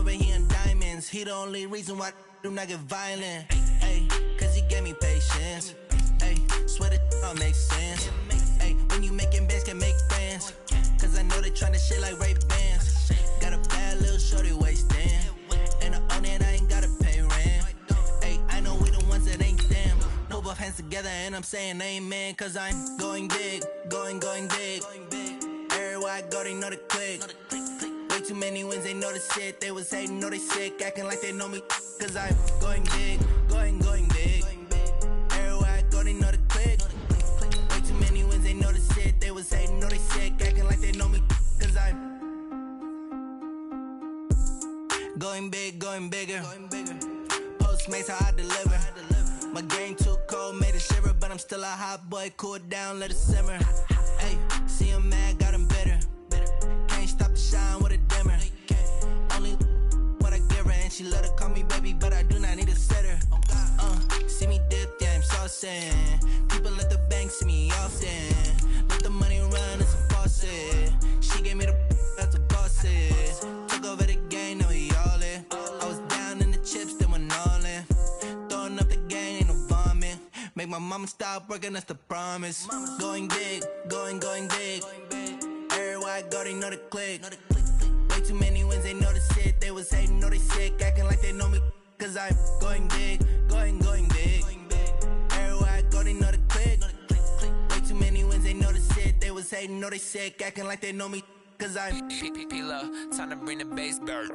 over here in diamonds. He the only reason why I do not get violent. Ay, cause he gave me patience. Ay, swear that all makes sense. Ay, when you making bands, can make friends. Cause I know they tryna shit like Ray-Bans. Got a bad little shorty wasting. And I own it, I ain't gotta pay rent. Ay, I know we the ones that ain't them. No both hands together and I'm saying amen. Cause I'm going big, going big. Everywhere I go, they know the click. Way too many wins, they know the shit. They was hating, know they sick, acting like they know me. Cause I'm going big, going big. Everywhere I go, they know the click. Way too many wins, they know the shit. They was hating, know they sick, acting like they know me. Cause I'm going big, going bigger. Postmates, how I deliver. My game too cold, made it shiver. But I'm still a hot boy, cool it down, let it simmer. Hey, see him mad, got him bitter. Can't stop the shine with a dimmer. Only what I give her, and she love to call me baby, but I do not need a sitter. See me dip, yeah, I'm saucing. People at the bank see me often. Let the money run, it's a faucet. She gave me the that's a bosses. Took over the game, now we all in. I was down in the chips, then went all in. Throwing up the game, ain't no vomit. Make my mama stop working, that's the promise. Going big, going big. Everywhere I go, they know the click. Way too many wins, they know the shit. They was hating, know they sick, acting like they know me. Cause I'm going big, going big. Everywhere I go, they know the click. Way too many wins, they know the shit. They was hating, know they sick, acting like they know me. Cause I'm P-P-P-Love, time to bring the bass back.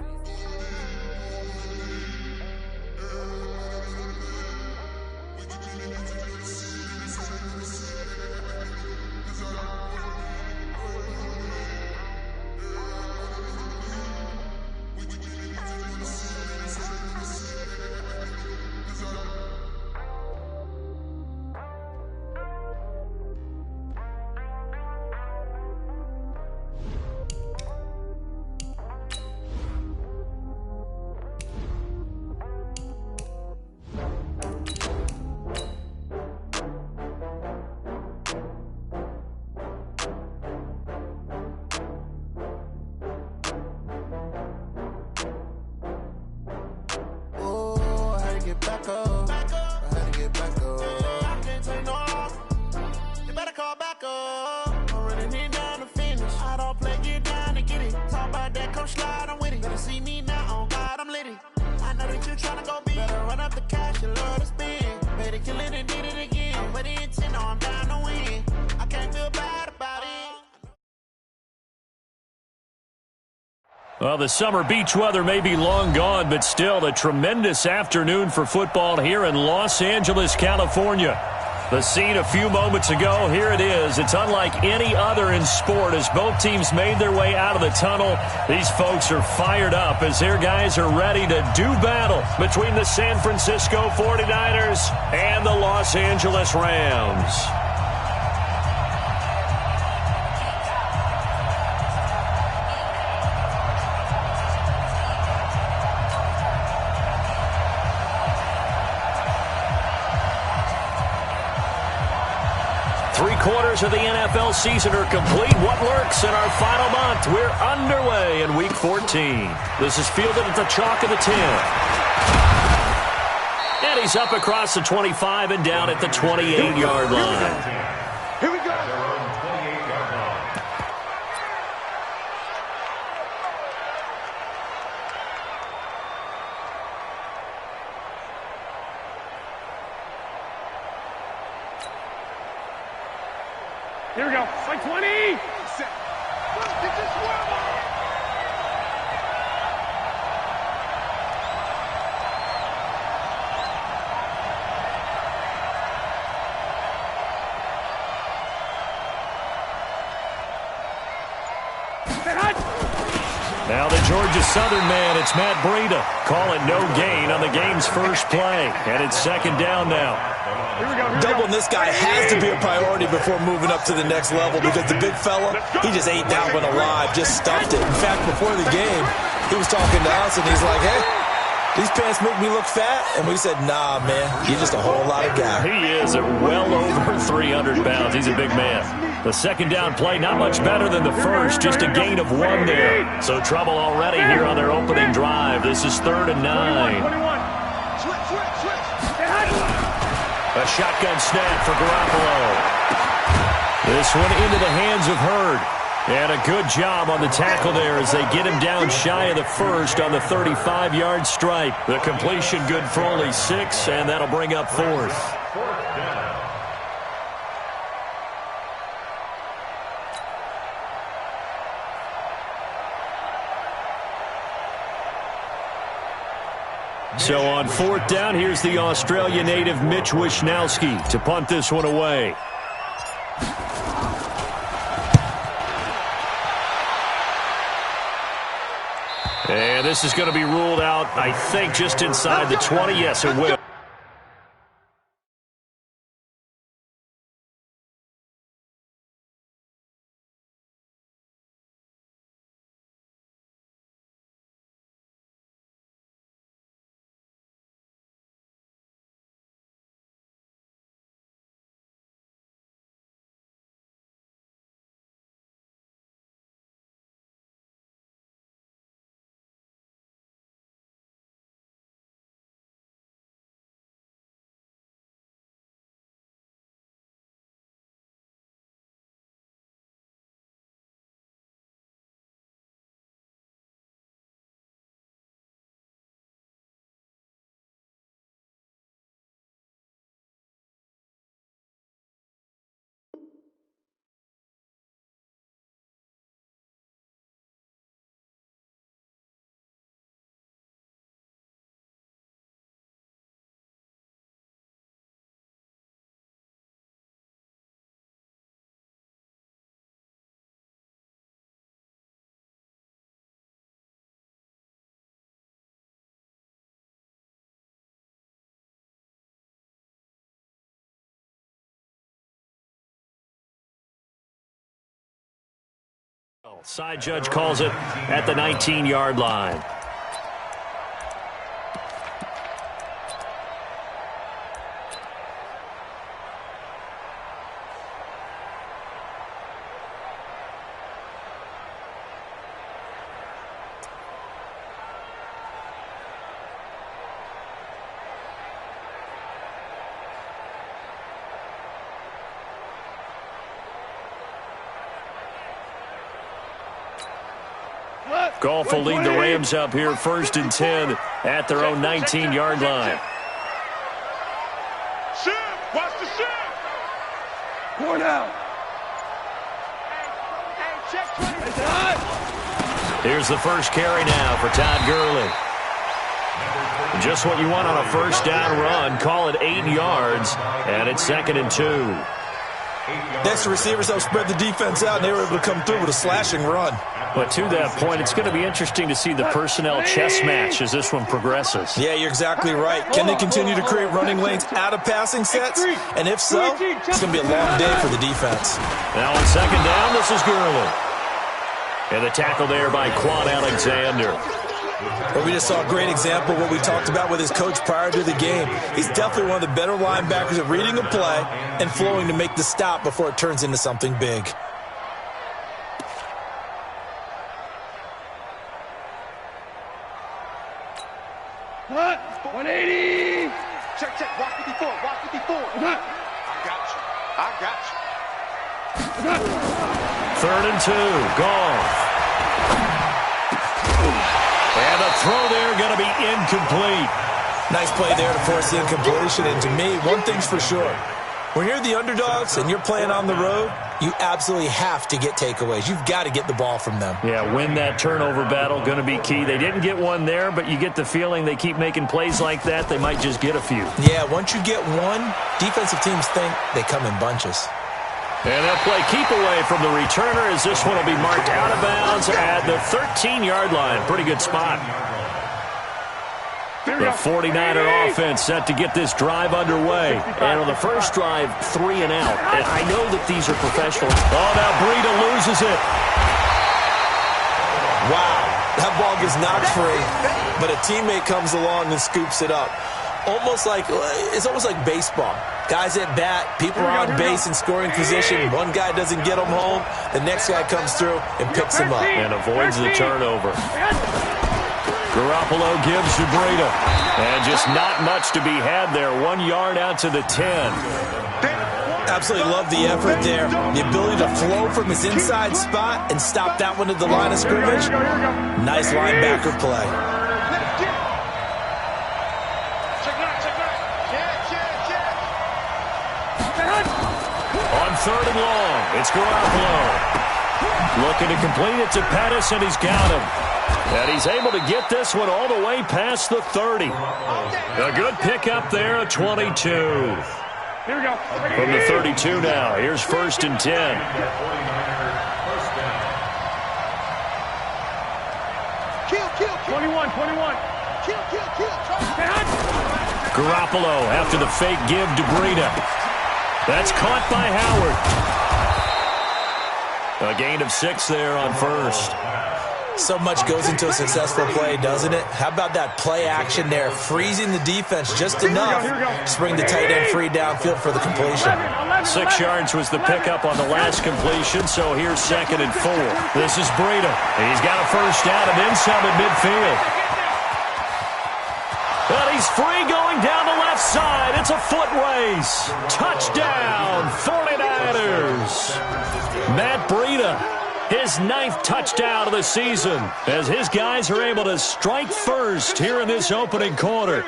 Back up. I had to get back up. I can't take no loss. You better call back up. I'm running it down to finish. I don't play, get down to get it. Talk about that, come slide, I'm with it. Better see me now, on God, I'm litty. I know that you tryna go big. Better run up the cash, you love to spend. Better kill it and did it again. I'm with the intent, no, I'm down to win. I can't feel bad about it. Well, the summer beach weather may be long gone, but still a tremendous afternoon for football here in Los Angeles, California. The scene a few moments ago, here it is. It's unlike any other in sport as both teams made their way out of the tunnel. These folks are fired up as their guys are ready to do battle between the San Francisco 49ers and the Los Angeles Rams. Three-quarters of the NFL season are complete. What lurks in our final month? We're underway in Week 14. This is fielded at the chalk of the 10. And he's up across the 25 and down at the 28-yard line. Here we go. Here we go. Like 20. Now the Georgia Southern man, it's Matt Breida. Call it no gain on the game's first play. And it's second down now. Doubling this guy has to be a priority before moving up to the next level because the big fella, he just ate that one alive, just stuffed it. In fact, before the game, he was talking to us, and he's like, hey, these pants make me look fat. And we said, nah, man, you're just a whole lot of guy. He is at well over 300 pounds. He's a big man. The second down play, not much better than the first, just a gain of 1 there. So trouble already here on their opening drive. This is 3rd and 9. A shotgun snap for Garoppolo. This one into the hands of Hurd. And a good job on the tackle there as they get him down shy of the first on the 35-yard stripe. The completion good for only 6, and that'll bring up 4th. So on 4th down, here's the Australia native Mitch Wishnowsky to punt this one away. And this is going to be ruled out, I think, just inside the 20. Yes, it will. Side judge calls it at the 19-yard line. Goff will lead the Rams up here 1st and 10 at their own 19-yard line. Watch the ship. Going out. Here's the first carry now for Todd Gurley. Just what you want on a first down run. Call it 8 yards, and it's 2nd and 2. Next, the receivers help spread the defense out, and they were able to come through with a slashing run. But to that point, it's going to be interesting to see the personnel chess match as this one progresses. Yeah, you're exactly right. Can they continue to create running lanes out of passing sets? And if so, it's going to be a long day for the defense. Now on 2nd down, this is Gurley. And the tackle there by Quan Alexander. Well, we just saw a great example of what we talked about with his coach prior to the game. He's definitely one of the better linebackers at reading a play and flowing to make the stop before it turns into something big. What? 180. Check. Walk 54. Walk 54. What? I got you. 3rd and 2. Goff. And the throw there going to be incomplete. Nice play there to force the incompletion. And to me, one thing's for sure. When you're the underdogs and you're playing on the road, you absolutely have to get takeaways. You've got to get the ball from them. Yeah, win that turnover battle, going to be key. They didn't get one there, but you get the feeling they keep making plays like that, they might just get a few. Yeah, once you get one, defensive teams think they come in bunches. And that play keep away from the returner as this one will be marked out of bounds at the 13-yard line. Pretty good spot. The 49er offense set to get this drive underway. And on the first drive, 3 and out. And I know that these are professional. Oh, now Breida loses it. Wow, that ball gets knocked free, but a teammate comes along and scoops it up. almost like baseball. Guys at bat, people are on base in scoring position. One guy doesn't get them home. The next guy comes through and picks him up. And avoids the turnover. Garoppolo gives to Breida. And just not much to be had there. 1 yard out to the 10. Absolutely love the effort there. The ability to flow from his inside spot and stop that one at the line of scrimmage. Nice linebacker play. On 3rd and long, it's Garoppolo. Looking to complete it to Pettis, and he's got him. And he's able to get this one all the way past the 30. A good pickup there, a 22. Here we go. From the 32 now, here's 1st and 10. Kill. 21. Kill. Garoppolo after the fake give to Breida. That's caught by Howard. A gain of 6 there on 1st. So much goes into a successful play, doesn't it? How about that play action there, freezing the defense just enough to bring the tight end free downfield for the completion. 6 yards was the pickup on the last completion, so here's 2nd and 4. This is Breida. He's got a first down and then some at midfield. And he's free going down the left side. It's a foot race. Touchdown, 49ers. Matt Breida, his 9th touchdown of the season, as his guys are able to strike first here in this opening quarter.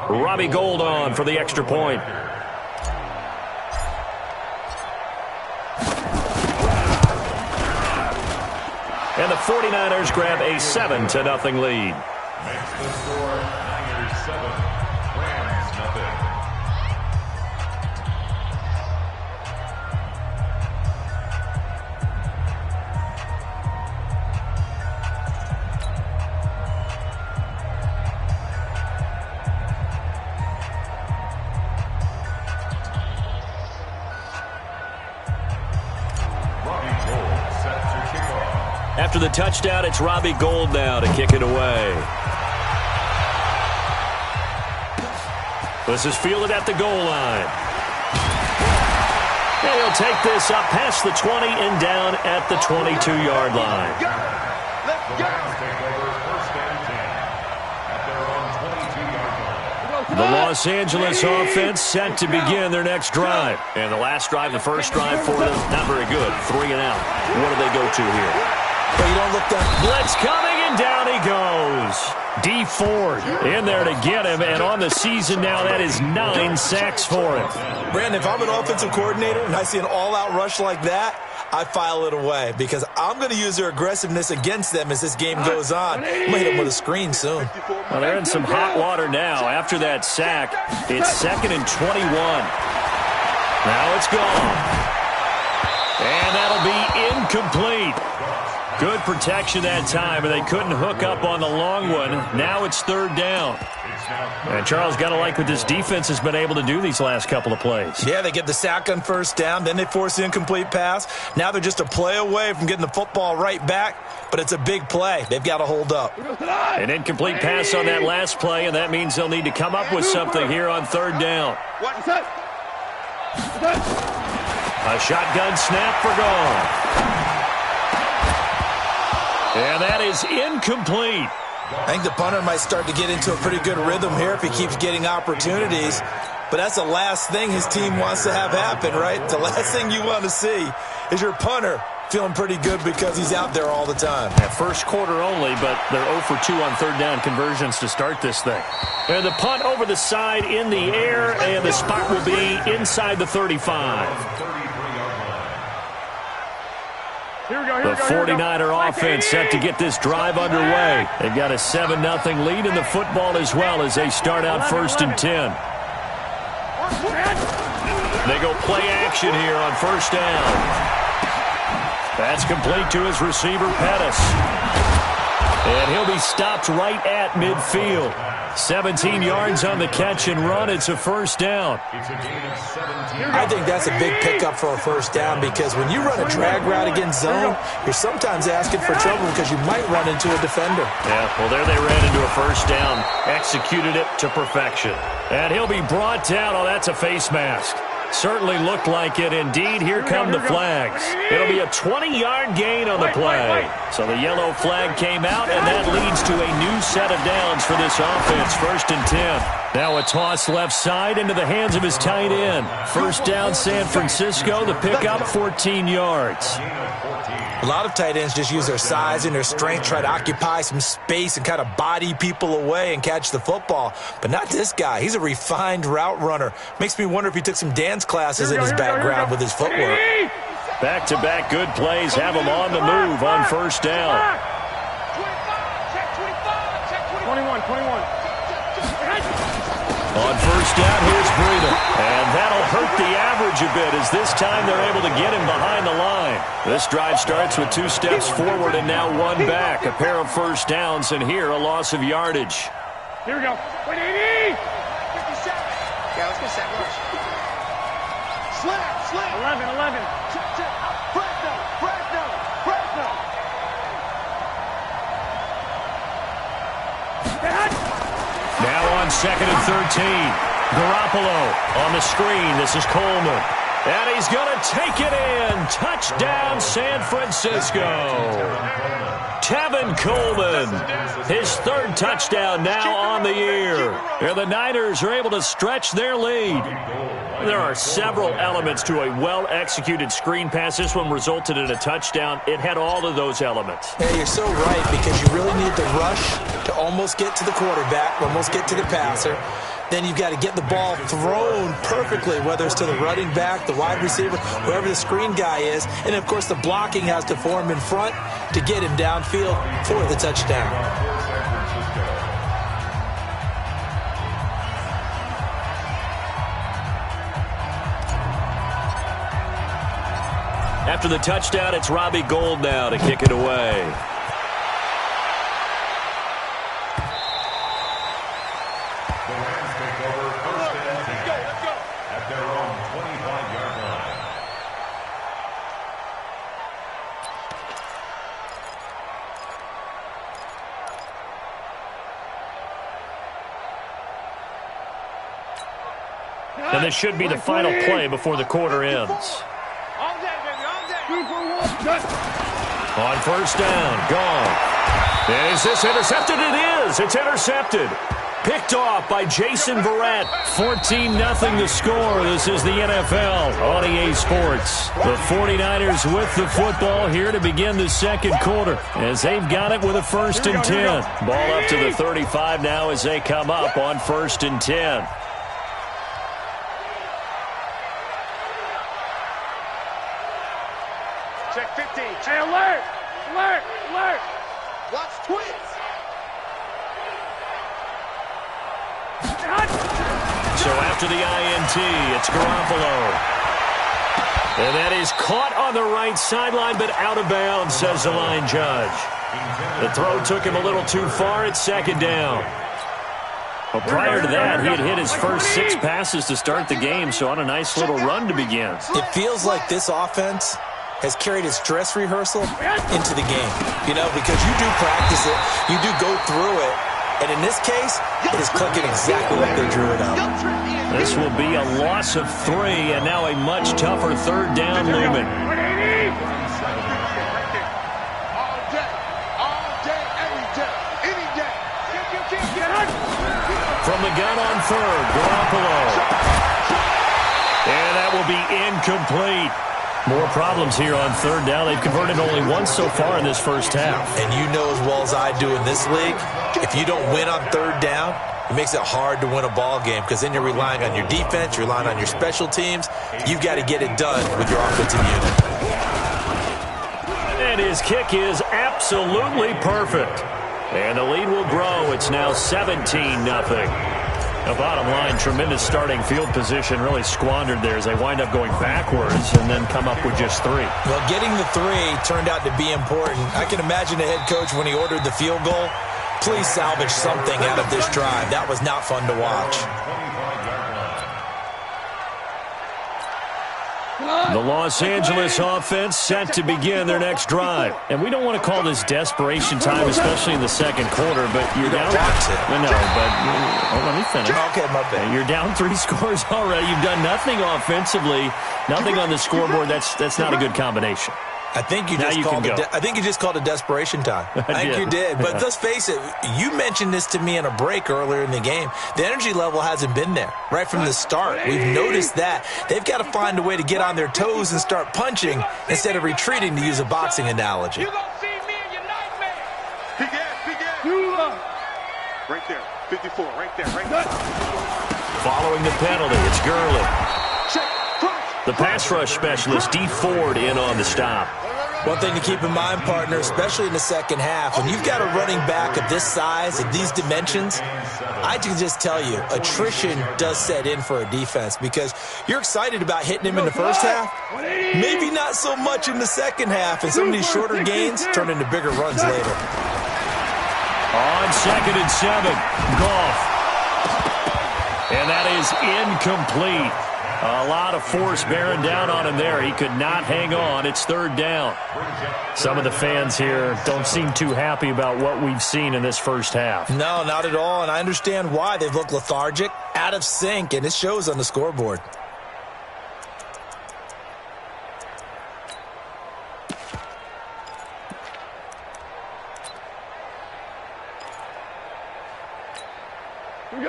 Robbie Gould on for the extra point. And the 49ers grab a 7-0 lead. Makes the score Niners 7, Rams nothing. After the touchdown, it's Robbie Gould now to kick it away. This is fielded at the goal line. And he'll take this up past the 20 and down at the 22-yard line. The Los Angeles offense set to begin their next drive. And the last drive, the first drive for them, not very good. 3 and out. What do they go to here? But you don't look down. Blitz coming, and down he goes. D. Ford in there to get him, and on the season now, that is 9 sacks for him. Brandon, if I'm an offensive coordinator and I see an all-out rush like that, I file it away because I'm going to use their aggressiveness against them as this game goes on. I'm going to hit them with a screen soon. Well, they're in some hot water now. After that sack, it's 2nd and 21. Now it's gone. And that'll be incomplete. Good protection that time, and they couldn't hook up on the long one. Now it's 3rd down. And Charles, got to like what this defense has been able to do these last couple of plays. Yeah, they get the sack on 1st down, then they force the incomplete pass. Now they're just a play away from getting the football right back, but it's a big play. They've got to hold up. An incomplete pass on that last play, and that means they'll need to come up with something here on 3rd down. A shotgun snap for Gone. And that is incomplete. I think the punter might start to get into a pretty good rhythm here if he keeps getting opportunities. But that's the last thing his team wants to have happen, right? The last thing you want to see is your punter feeling pretty good because he's out there all the time. At first quarter only, but they're 0 for 2 on 3rd down conversions to start this thing. And the punt over the side in the air, and the spot will be inside the 35. The 49er offense set to get this drive underway. They've got a 7-0 lead in the football as well as they start out 1st and 10. They go play action here on 1st down. That's complete to his receiver, Pettis. And he'll be stopped right at midfield. 17 yards on the catch and run. It's a first down. I think that's a big pickup for a first down because when you run a drag route against zone, you're sometimes asking for trouble because you might run into a defender. Yeah, well, there they ran into a first down. Executed it to perfection. And he'll be brought down. Oh, that's a face mask. Certainly looked like it. Indeed, here come the flags. It'll be a 20-yard gain on the play. So the yellow flag came out, and that leads to a new set of downs for this offense. 1st and 10. Now a toss left side into the hands of his tight end. First down, San Francisco. The pickup, 14 yards. A lot of tight ends just use their size and their strength, try to occupy some space and kind of body people away and catch the football. But not this guy. He's a refined route runner. Makes me wonder if he took some dance classes in his background with his footwork. Back-to-back good plays have him on the move on first down. 21. On first down, here's Breida. And that'll hurt the average a bit as this time they're able to get him behind the line. This drive starts with 2 steps forward and now 1 back. A pair of first downs, and here a loss of yardage. Here we go. 180. 50 seconds. Yeah, let's get set. Slip. 11. Fresno. Now on 2nd and 13. Garoppolo on the screen. This is Coleman. And he's going to take it in. Touchdown, San Francisco. Tevin Coleman, his 3rd touchdown now on the year. And the Niners are able to stretch their lead. There are several elements to a well-executed screen pass. This one resulted in a touchdown. It had all of those elements. Yeah, you're so right because you really need the rush to almost get to the quarterback, almost get to the passer. Then you've got to get the ball thrown perfectly, whether it's to the running back, the wide receiver, whoever the screen guy is. And, of course, the blocking has to form in front to get him downfield for the touchdown. After the touchdown, it's Robbie Gould now to kick it away. And this should be the final play before the quarter ends. On first down, gone. Is this intercepted? It is. It's intercepted. Picked off by Jason Verrett. 14-0 the score. This is the NFL on EA Sports. The 49ers with the football here to begin the 2nd quarter as they've got it with a 1st and 10. Ball up to the 35 now as they come up on 1st and 10. Check 50. Hey, alert! Watch twins. So after the INT, it's Garoppolo. And that is caught on the right sideline, but out of bounds, says the line judge. The throw took him a little too far. It's 2nd down. Well, prior to that, he had hit his first 6 passes to start the game, so on a nice little run to begin. It feels like this offense has carried its dress rehearsal into the game, because you do practice it, you do go through it, and in this case, it is clicking exactly like they drew it up. This will be a loss of 3, and now a much tougher 3rd down looming. From the gun on 3rd, Garoppolo. And that will be incomplete. More problems here on 3rd down. They've converted only once so far in this first half. And you know as well as I do in this league, if you don't win on 3rd down, it makes it hard to win a ball game because then you're relying on your defense, you're relying on your special teams. You've got to get it done with your offensive unit. And his kick is absolutely perfect. And the lead will grow. It's now 17-0. The bottom line, tremendous starting field position, really squandered there as they wind up going backwards and then come up with just 3. Well, getting the 3 turned out to be important. I can imagine the head coach when he ordered the field goal. Please salvage something out of this drive. That was not fun to watch. The Los Angeles offense set to begin their next drive. And we don't want to call this desperation time, especially in the second quarter, but you're down. No, but let me finish. Okay, my bad. You're down 3 scores already. You've done nothing offensively, nothing on the scoreboard. That's not a good combination. I think you just called it desperation time. I think you did. But let's face it, you mentioned this to me in a break earlier in the game. The energy level hasn't been there right from the start. We've noticed that. They've got to find a way to get on their toes and start punching instead of retreating, to use a boxing analogy. You gonna see me in your nightmare. Begin. Right there. 54. Right there. Following the penalty, it's Gurley. The pass rush specialist, D. Ford, in on the stop. One thing to keep in mind, partner, especially in the second half, when you've got a running back of this size, of these dimensions, I can just tell you, attrition does set in for a defense because you're excited about hitting him in the first half, maybe not so much in the second half, and some of these shorter gains turn into bigger runs later. On 2nd and 7, Goff. And that is incomplete. A lot of force bearing down on him there. He could not hang on. It's 3rd down. Some of the fans here don't seem too happy about what we've seen in this first half. No, not at all, and I understand why. They've looked lethargic, out of sync, and it shows on the scoreboard.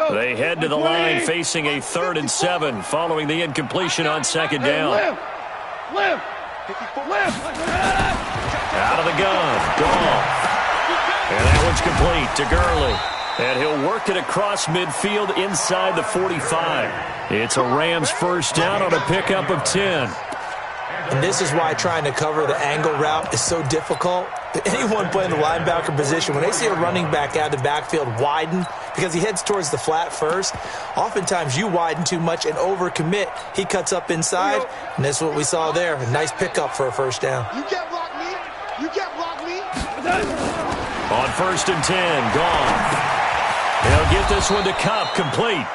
They head to the line facing a 3rd and 7 following the incompletion on 2nd down. Live. Out of the gun. Goff. And that one's complete to Gurley. And he'll work it across midfield inside the 45. It's a Rams first down on a pickup of 10. And this is why trying to cover the angle route is so difficult. Anyone playing the linebacker position, when they see a running back out of the backfield widen, because he heads towards the flat first, oftentimes you widen too much and overcommit. He cuts up inside, and that's what we saw there. A nice pickup for a first down. You can't block me. You can't block me. On 1st and 10, Goff. He'll get this one to Kupp, complete.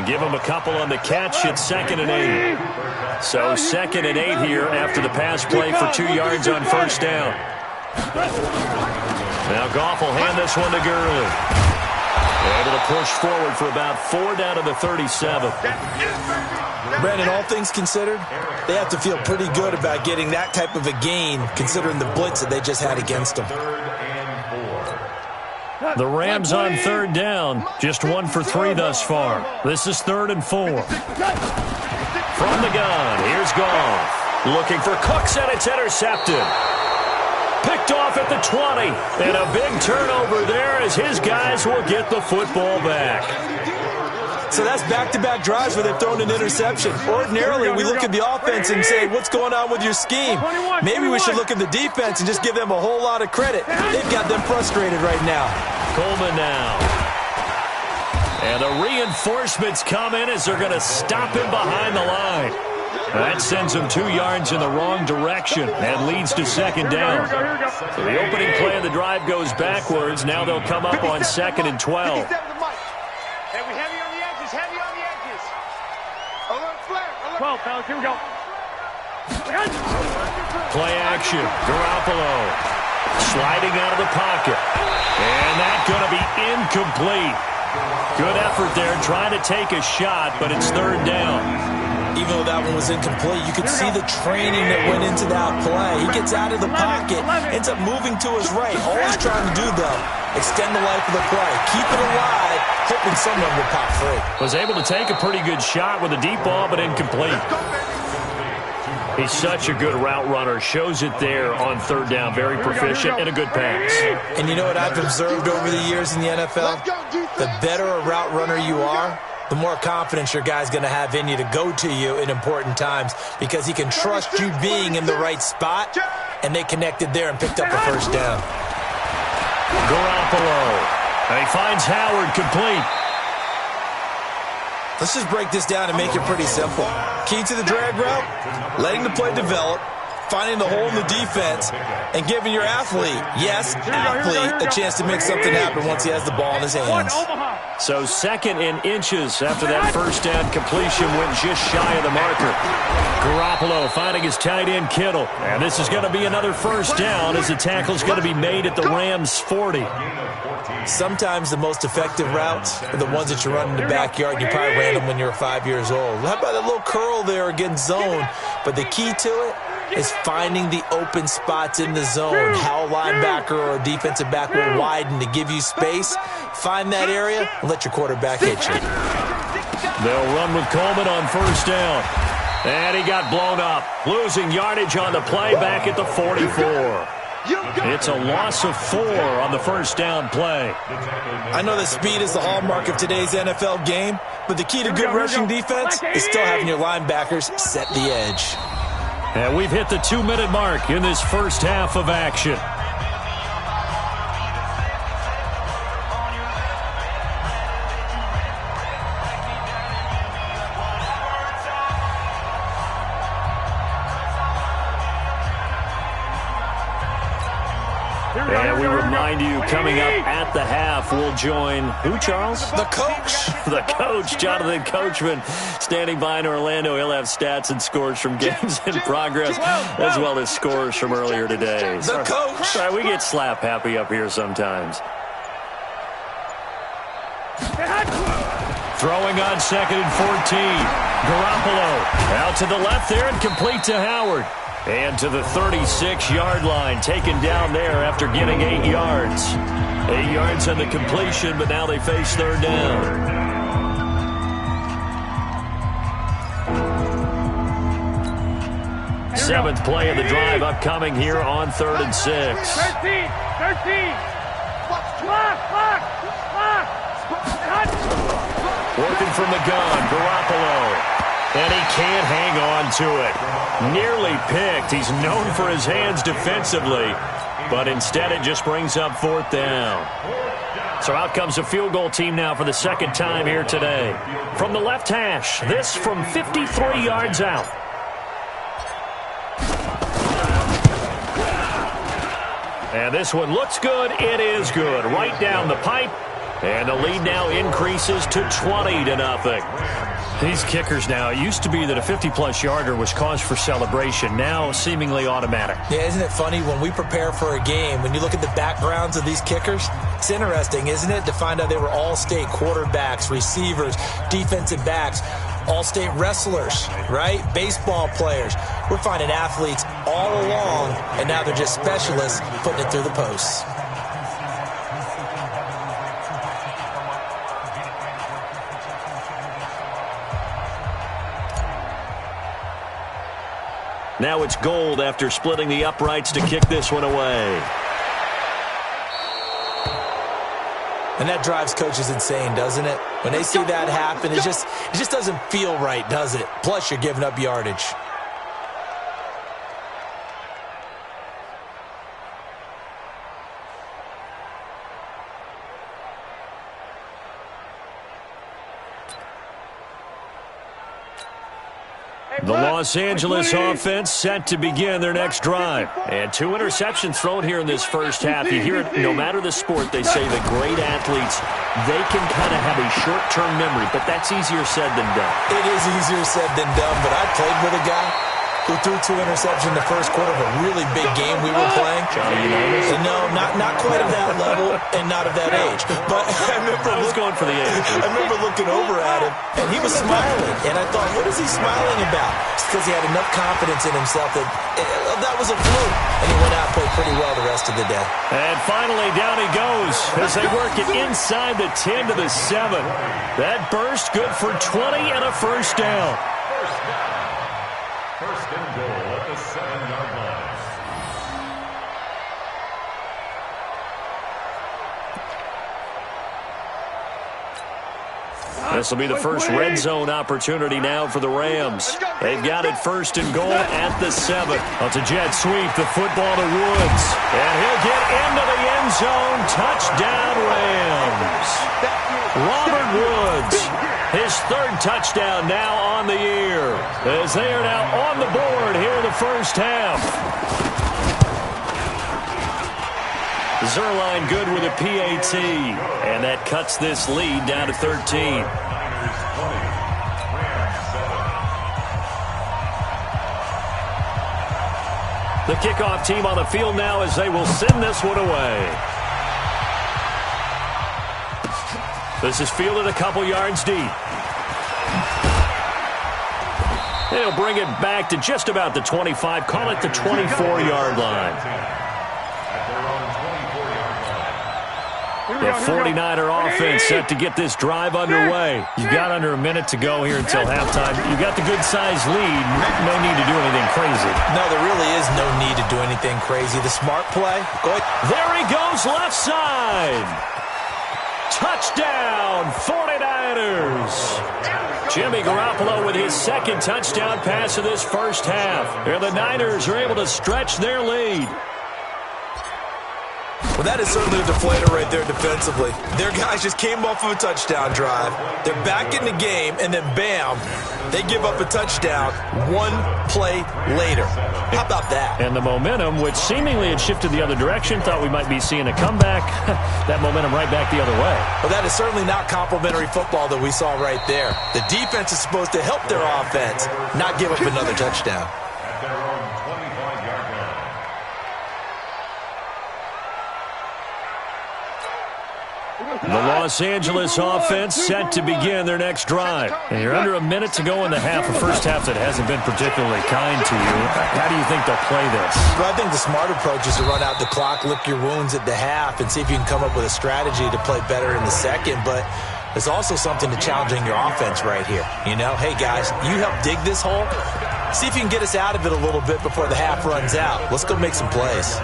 Give him a couple on the catch at 2nd and 8. So 2nd and 8 here after the pass play for 2 yards on 1st down. Now Goff will hand this one to Gurley. Able to push forward for about 4 down to the 37. Brandon, all things considered, they have to feel pretty good about getting that type of a gain considering the blitz that they just had against them. The Rams on 3rd down, just 1 for 3 thus far. This is 3rd and 4. From the gun, here's Goff. Looking for Cooks, and it's intercepted. Picked off at the 20. And a big turnover there as his guys will get the football back. So that's back-to-back drives where they've thrown an interception. Ordinarily, we look at the offense and say, what's going on with your scheme? Maybe we should look at the defense and just give them a whole lot of credit. They've got them frustrated right now. Coleman now. And the reinforcements come in as they're going to stop him behind the line. That sends him 2 yards in the wrong direction and leads to 2nd down. So the opening play of the drive goes backwards. Now they'll come up on 2nd and 12. Hey, we heavy on the edges, heavy on the edges. Alert flare. 12, fellas, here we go. Play action. Garoppolo sliding out of the pocket. And that's going to be incomplete. Good effort there trying to take a shot, but it's 3rd down. Even though that one was incomplete, you could see the training that went into that play. He gets out of the pocket, ends up moving to his right. All he's trying to do, though, extend the life of the play. Keep it alive, hoping someone will pop free. Was able to take a pretty good shot with a deep ball, but incomplete. He's such a good route runner. Shows it there on 3rd down. Very proficient and a good pass. And you know what I've observed over the years in the NFL? The better a route runner you are, the more confidence your guy's going to have in you to go to you in important times because he can trust you being in the right spot, and they connected there and picked up a first down. Garoppolo. And he finds Howard complete. Let's just break this down and make it pretty simple. Key to the drag route, letting the play develop, finding the hole in the defense, and giving your athlete, yes, athlete, a chance to make something happen once he has the ball in his hands. So 2nd and inches after that first down completion went just shy of the marker. Garoppolo finding his tight end Kittle. And this is going to be another first down as the tackle's going to be made at the Rams' 40. Sometimes the most effective routes are the ones that you run in the backyard. You probably ran them when you were 5 years old. How about that little curl there against zone? But the key to it is finding the open spots in the zone. How a linebacker or a defensive back will widen to give you space. Find that area and let your quarterback hit you. They'll run with Coleman on first down. And he got blown up, losing yardage on the play back at the 44. It's a loss of 4 on the first down play. I know that speed is the hallmark of today's NFL game, but the key to good rushing defense is still having your linebackers set the edge. And we've hit the 2-minute mark in this first half of action. And we remind you, coming up at the half, we'll join who, Charles? The coach. The coach, Jonathan Coachman, standing by in Orlando. He'll have stats and scores from games in progress, as well as scores from earlier today. The coach. Sorry, we get slap happy up here sometimes. Throwing on 2nd and 14. Garoppolo out to the left there and complete to Howard. And to the 36-yard line, taken down there after getting 8 yards. 8 yards on the completion, but now they face third down. Seventh play of the drive upcoming here on 3rd and 6. 13. Working from the gun, Garoppolo. And he can't hang on to it. Nearly picked. He's known for his hands defensively, but instead it just brings up 4th down. So out comes a field goal team now for the 2nd time here today. From the left hash, this from 53 yards out. And this one looks good. It is good. Right down the pipe. And the lead now increases to 20-0. These kickers now, it used to be that a 50-plus yarder was cause for celebration. Now seemingly automatic. Yeah, isn't it funny when we prepare for a game, when you look at the backgrounds of these kickers, it's interesting, isn't it, to find out they were all-state quarterbacks, receivers, defensive backs, all-state wrestlers, right? Baseball players. We're finding athletes all along, and now they're just specialists putting it through the posts. Now it's Gold after splitting the uprights to kick this one away. And that drives coaches insane, doesn't it? When they see that happen, it just doesn't feel right, does it? Plus, you're giving up yardage. The Los Angeles offense set to begin their next drive. And 2 interceptions thrown here in this first half. You hear it, no matter the sport, they say the great athletes, they can kind of have a short-term memory, but that's easier said than done. It is easier said than done, but I played with a guy who threw 2 interceptions in the first quarter of a really big game we were playing. No, not quite of that level and not of that age. But I was going for the age. I remember looking over at him, and he was smiling. And I thought, what is he smiling about? It's because he had enough confidence in himself that that was a fluke. And he went out and played pretty well the rest of the day. And finally, down he goes as they work it inside the 10 to the 7. That burst good for 20 and a first down. First and goal at the 7-yard line. This will be the first red zone opportunity now for the Rams. They've got it 1st and goal at the 7. It's a jet sweep, the football to Woods. And he'll get into the end zone. Touchdown, Rams. Robert Woods, his 3rd touchdown now on the year, as they are now on the board here in the first half. Zerline good with a PAT, and that cuts this lead down to 13. The kickoff team on the field now as they will send this one away. This is fielded a couple yards deep. They'll bring it back to just about the 25, call it the 24-yard line. The 49er offense set to get this drive underway. You've got under a minute to go here until halftime. You've got the good-sized lead. No need to do anything crazy. No, there really is no need to do anything crazy. The smart play. Go ahead. There he goes, left side. Touchdown, 49ers. Jimmy Garoppolo with his 2nd touchdown pass of this first half. And the Niners are able to stretch their lead. Well, that is certainly a deflator right there defensively. Their guys just came off of a touchdown drive. They're back in the game, and then bam, they give up a touchdown 1 play later. How about that? And the momentum, which seemingly had shifted the other direction, thought we might be seeing a comeback. That momentum right back the other way. Well, that is certainly not complimentary football that we saw right there. The defense is supposed to help their offense, not give up another touchdown. The Los Angeles offense set to begin their next drive. And you're under a minute to go in the half, a first half that hasn't been particularly kind to you. How do you think they'll play this? Well, I think the smart approach is to run out the clock, lick your wounds at the half, and see if you can come up with a strategy to play better in the second. But there's also something to challenging your offense right here. You know, hey, guys, you help dig this hole. See if you can get us out of it a little bit before the half runs out. Let's go make some plays.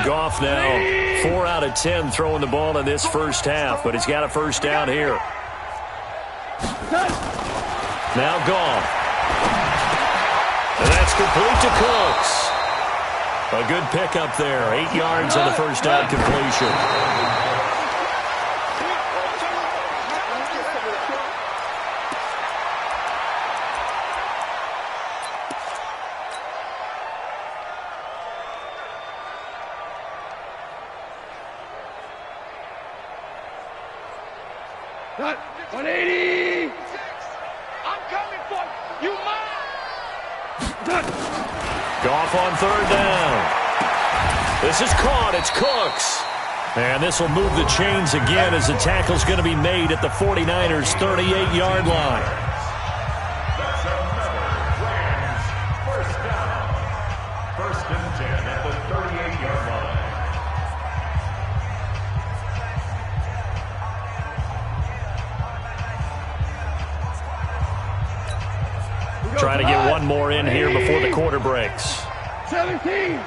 Goff now 4 out of 10 throwing the ball in this first half, but he's got a first down here. Now Goff. And that's complete to Cooks. A good pickup there. 8 yards on the first down completion. Cut. 180. I'm coming for you. Cut. Goff on 3rd down. This is caught. It's Cooks. And this will move the chains again as the tackle's going to be made at the 49ers' 38-yard line. That's another Rams first down. 1st and 10 at the 38-yard line. Trying to get one more in here before the quarter breaks. 17.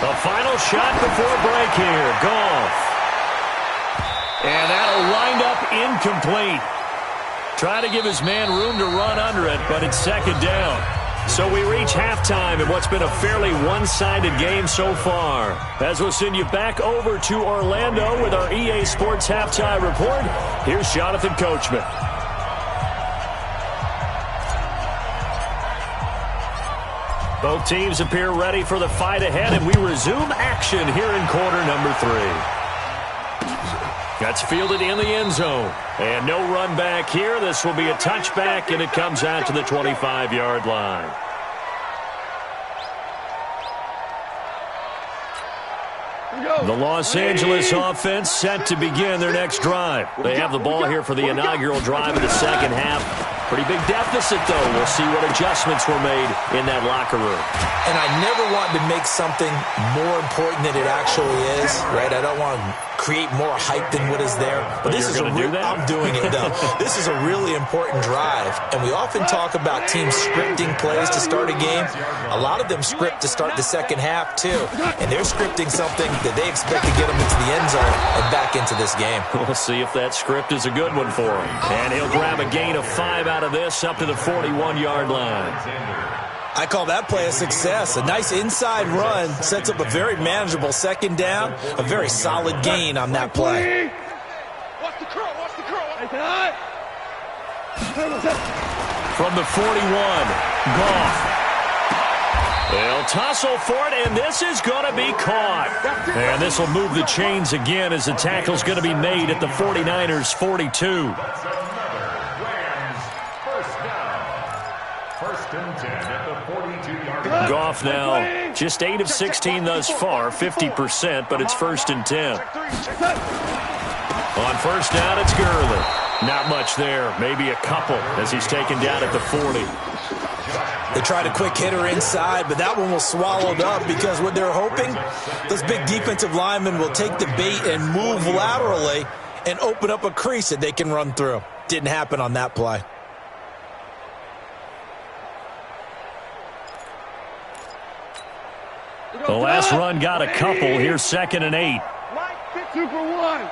The final shot before break here. Goff. And that'll wind up incomplete. Trying to give his man room to run under it, but it's 2nd down. So we reach halftime in what's been a fairly one-sided game so far. As we'll send you back over to Orlando with our EA Sports Halftime Report, here's Jonathan Coachman. Both teams appear ready for the fight ahead, and we resume action here in quarter number 3. That's fielded in the end zone. And no run back here. This will be a touchback, and it comes out to the 25-yard line. The Los Angeles offense set to begin their next drive. They have the ball here for the inaugural drive of the second half. Pretty big deficit, though. We'll see what adjustments were made in that locker room. And I never want to make something more important than it actually is, right? I don't want to create more hype than what is there. But this is I'm doing it, though. This is a really important drive. And we often talk about teams scripting plays to start a game. A lot of them script to start the second half, too. And they're scripting something that they expect to get them into the end zone and back into this game. We'll see if that script is a good one for him. And he'll grab a gain of 5 out of this up to the 41-yard line. I call that play a success. A nice inside run sets up a very manageable second down, a very solid gain on that play. What's the curl? From the 41, Goff. They'll tussle for it, and this is going to be caught. And this will move the chains again as the tackle's going to be made at the 49ers' 42. Goff now just 8 of 16 thus far, 50%, but it's 1st and 10. On first down, it's Gurley. Not much there, maybe a couple as he's taken down at the 40. They tried a quick hitter inside, but that one was swallowed up because what they're hoping, those big defensive linemen will take the bait and move laterally and open up a crease that they can run through. Didn't happen on that play. The last run got a couple. Here's 2nd and 8. 2 for 1.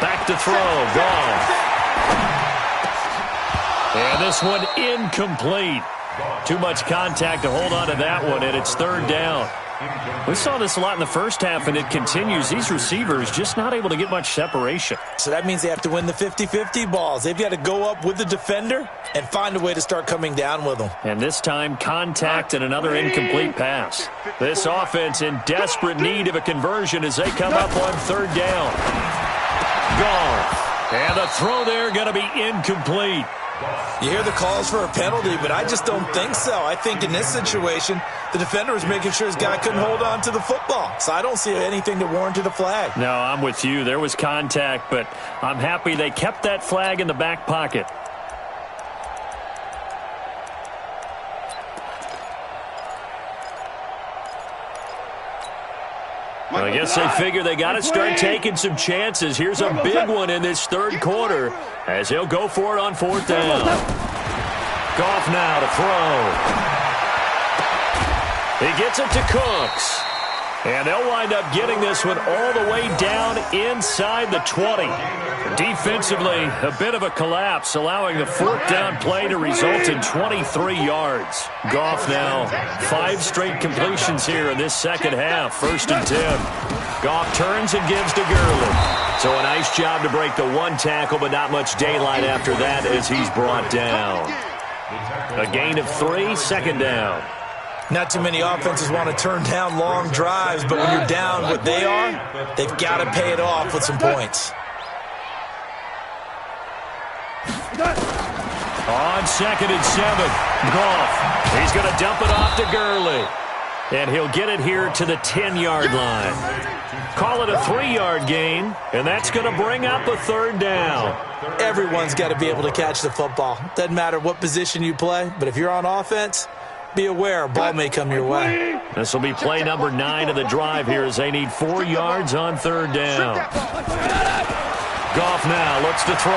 Back to throw. Goff. And this one incomplete. Too much contact to hold on to that one, and it's 3rd down. We saw this a lot in the first half, and it continues. These receivers just not able to get much separation. So that means they have to win the 50-50 balls. They've got to go up with the defender and find a way to start coming down with them. And this time, contact and another incomplete pass. This offense in desperate need of a conversion as they come up on 3rd down. Goff. And the throw there going to be incomplete. You hear the calls for a penalty, but I just don't think so. I think in this situation, the defender was making sure his guy couldn't hold on to the football. So I don't see anything that warranted a flag. No, I'm with you. There was contact, but I'm happy they kept that flag in the back pocket. Well, I guess they figure they got to start taking some chances. Here's a big one in this 3rd quarter as he'll go for it on 4th down. Goff now to throw. He gets it to Cooks. And they'll wind up getting this one all the way down inside the 20. Defensively, a bit of a collapse, allowing the 4th down play to result in 23 yards. Goff now 5 straight completions here in this second half, 1st and 10. Goff turns and gives to Gurley. So a nice job to break the 1 tackle, but not much daylight after that as he's brought down. A gain of 3, 2nd down. Not too many offenses want to turn down long drives, but when you're down what they are, they've got to pay it off with some points. On 2nd and 7, Goff. He's going to dump it off to Gurley. And he'll get it here to the 10-yard line. Call it a 3-yard gain, and that's going to bring up a 3rd down. Everyone's got to be able to catch the football. Doesn't matter what position you play, but if you're on offense, be aware, a ball may come your way. This will be play number 9 of the drive here as they need 4 yards on 3rd down. Goff now looks to throw.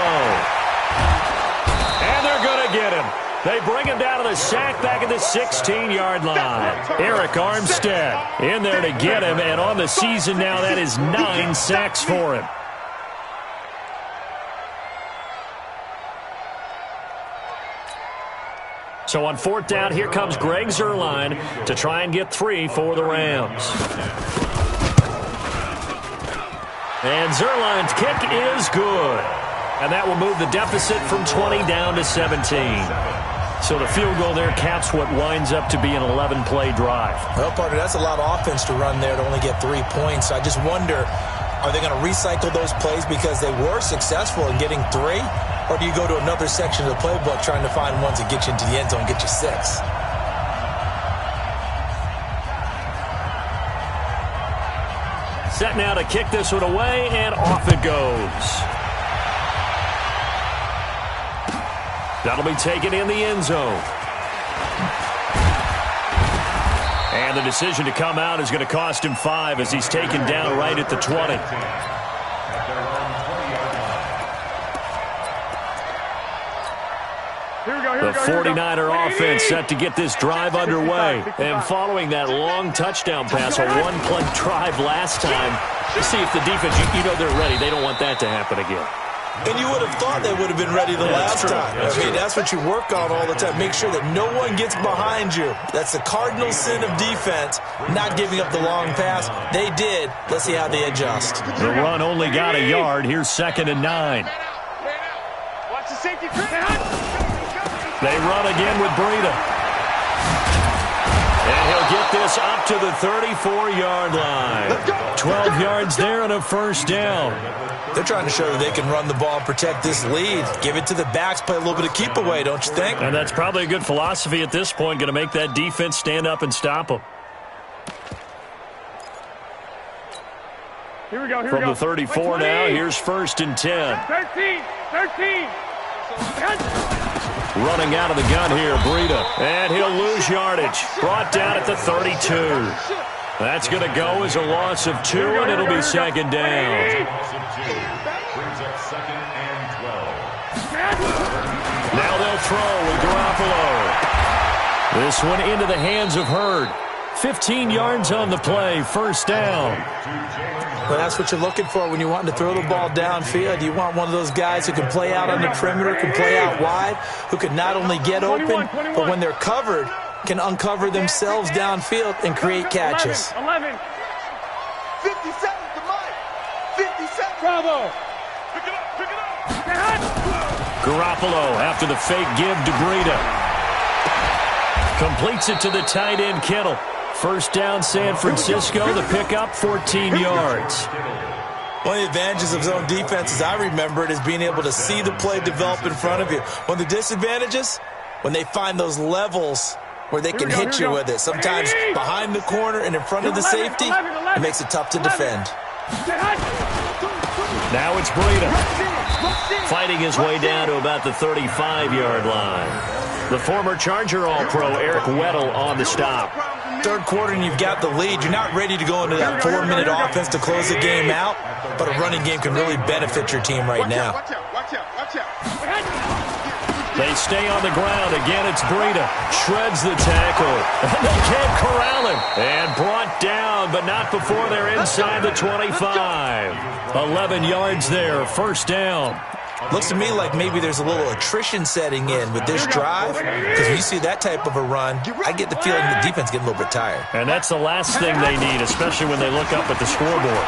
And they're going to get him. They bring him down to the sack back at the 16-yard line. Eric Armstead in there to get him, and on the season now, that is 9 sacks for him. So on 4th down, here comes Greg Zuerlein to try and get 3 for the Rams. And Zuerlein's kick is good. And that will move the deficit from 20 down to 17. So the field goal there caps what winds up to be an 11-play drive. Well, partner, that's a lot of offense to run there to only get 3 points. I just wonder, are they going to recycle those plays because they were successful in getting 3? Or do you go to another section of the playbook trying to find ones that get you into the end zone and get you 6? Set now to kick this one away, and off it goes. That'll be taken in the end zone. And the decision to come out is going to cost him 5 as he's taken down right at the 20. The 49er offense set to get this drive underway. And following that long touchdown pass, a one-play drive last time, you see if the defense, you know they're ready. They don't want that to happen again. And you would have thought they would have been ready the last time. I mean, that's what you work on all the time. Make sure that no one gets behind you. That's the cardinal sin of defense, not giving up the long pass. They did. Let's see how they adjust. The run only got a yard. Here's 2nd and 9. Watch the safety. They run again with Breida. And he'll get this up to the 34-yard line. 12 yards there and a first down. They're trying to show that they can run the ball and protect this lead. Give it to the backs, play a little bit of keep away, don't you think? And that's probably a good philosophy at this point, going to make that defense stand up and stop them. Here we go. From the 34 now, here's 1st and 10. 13. Running out of the gun here, Breida. And he'll lose yardage. Brought down at the 32. That's going to go as a loss of 2, and it'll be 2nd down. Brings up 2nd and 12. Now they'll throw with Garoppolo. This one into the hands of Hurd. 15 yards on the play, first down. Well, that's what you're looking for when you want to throw the ball downfield. You want one of those guys who can play out on the perimeter, can play out wide, who can not only get open, but when they're covered, can uncover themselves downfield and create catches. 11. 57 to Mike. 57. Bravo. Pick it up. Garoppolo after the fake give to Breida. Completes it to the tight end Kittle. First down San Francisco. The pickup 14 yards. One of the advantages of zone defense, as I remember it, is being able to see the play develop in front of you. One of the disadvantages, when they find those levels where they can hit you with it. Sometimes behind the corner and in front of the safety, it makes it tough to defend. Now it's Breida. Fighting his way down to about the 35-yard line. The former Charger All-Pro Eric Weddle on the stop. Third quarter and you've got the lead. You're not ready to go into that 4-minute offense to close the game out, but a running game can really benefit your team right now. Watch out. They stay on the ground. Again, it's Breida. Shreds the tackle. They can't corral him. And brought down, but not before they're inside the 25. 11 yards there. First down. Looks to me like maybe there's a little attrition setting in with this drive, because when you see that type of a run, I get the feeling the defense getting a little bit tired. And that's the last thing they need, especially when they look up at the scoreboard.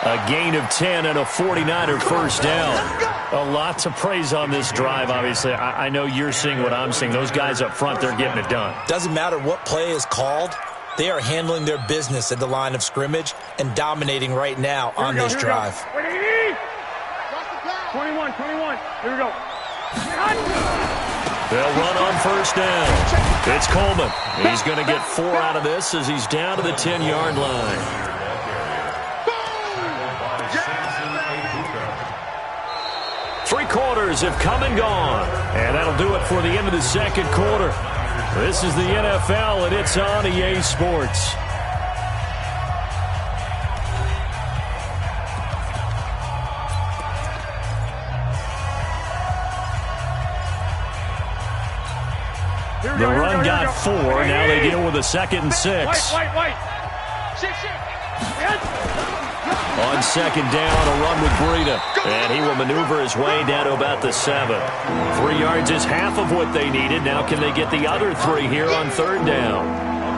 A gain of 10 and a 49er first down. A lot to praise on this drive, obviously. I know you're seeing what I'm seeing. Those guys up front, they're getting it done. Doesn't matter what play is called. They are handling their business at the line of scrimmage and dominating right now on this drive. 21. Here we go. They'll run on first down. It's Coleman. He's going to get 4 out of this as he's down to the 10-yard line. Three quarters have come and gone. And that'll do it for the end of the second quarter. This is the NFL, and it's on EA Sports. The run got 4. Now they deal with a 2nd and 6. On second down, a run with Breida. And he will maneuver his way down to about the 7. 3 yards is half of what they needed. Now can they get the other 3 here on third down?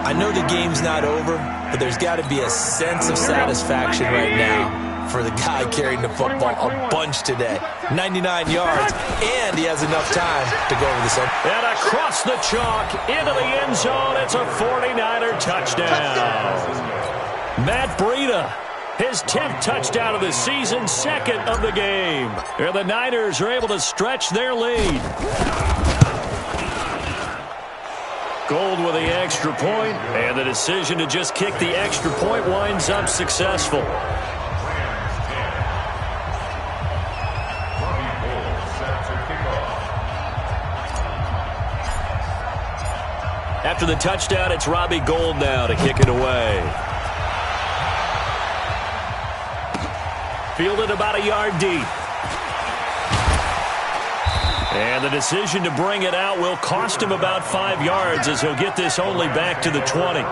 I know the game's not over, but there's got to be a sense of satisfaction right now for the guy carrying the football a bunch today. 99 yards, and he has enough time to go over the center. And across the chalk, into the end zone, it's a 49er touchdown. Matt Breida. His 10th touchdown of the season, 2nd of the game. And the Niners are able to stretch their lead. Gold with the extra point, and the decision to just kick the extra point winds up successful. After the touchdown, it's Robbie Gould now to kick it away. Fielded about a yard deep. And the decision to bring it out will cost him about 5 yards as he'll get this only back to the 20.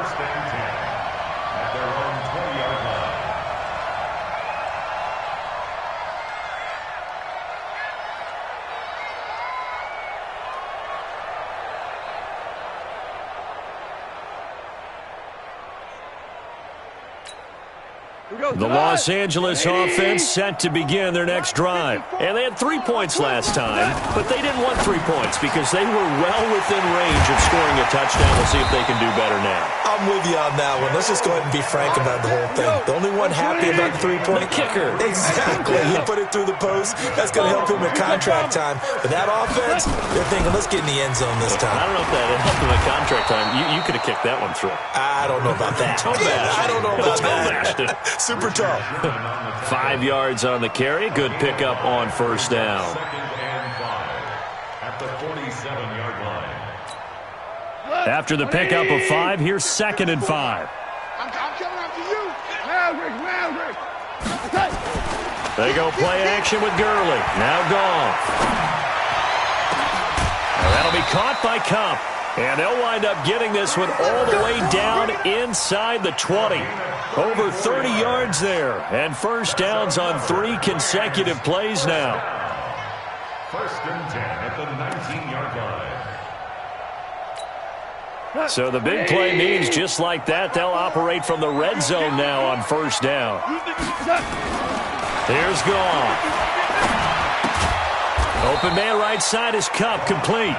The Los Angeles offense set to begin their next drive. And they had 3 points last time, but they didn't want 3 points because they were well within range of scoring a touchdown. We'll see if they can do better now. I'm with you on that one. Let's just go ahead and be frank about the whole thing. The only one happy about the 3-point kicker. Exactly. He put it through the post. That's going to help him in contract time. But that offense, they're thinking, let's get in the end zone this time. I don't know if that helped him in contract time. You could have kicked that one through. I don't know about that. I don't know about that. Super tough. 5 yards on the carry. Good pickup on first down. Second and 5 at the 47-yard line. After the pickup of 5, here's 2nd and 5. I'm coming after you. Maverick. They go play action with Gurley. Now gone. That'll be caught by Cup. And they'll wind up getting this one all the way down inside the 20. Over 30 yards there. And first downs on 3 consecutive plays now. First and 10 at the 19-yard line. So the big play means just like that, they'll operate from the red zone now on first down. Here's Gone. Open man right side is Cup, complete.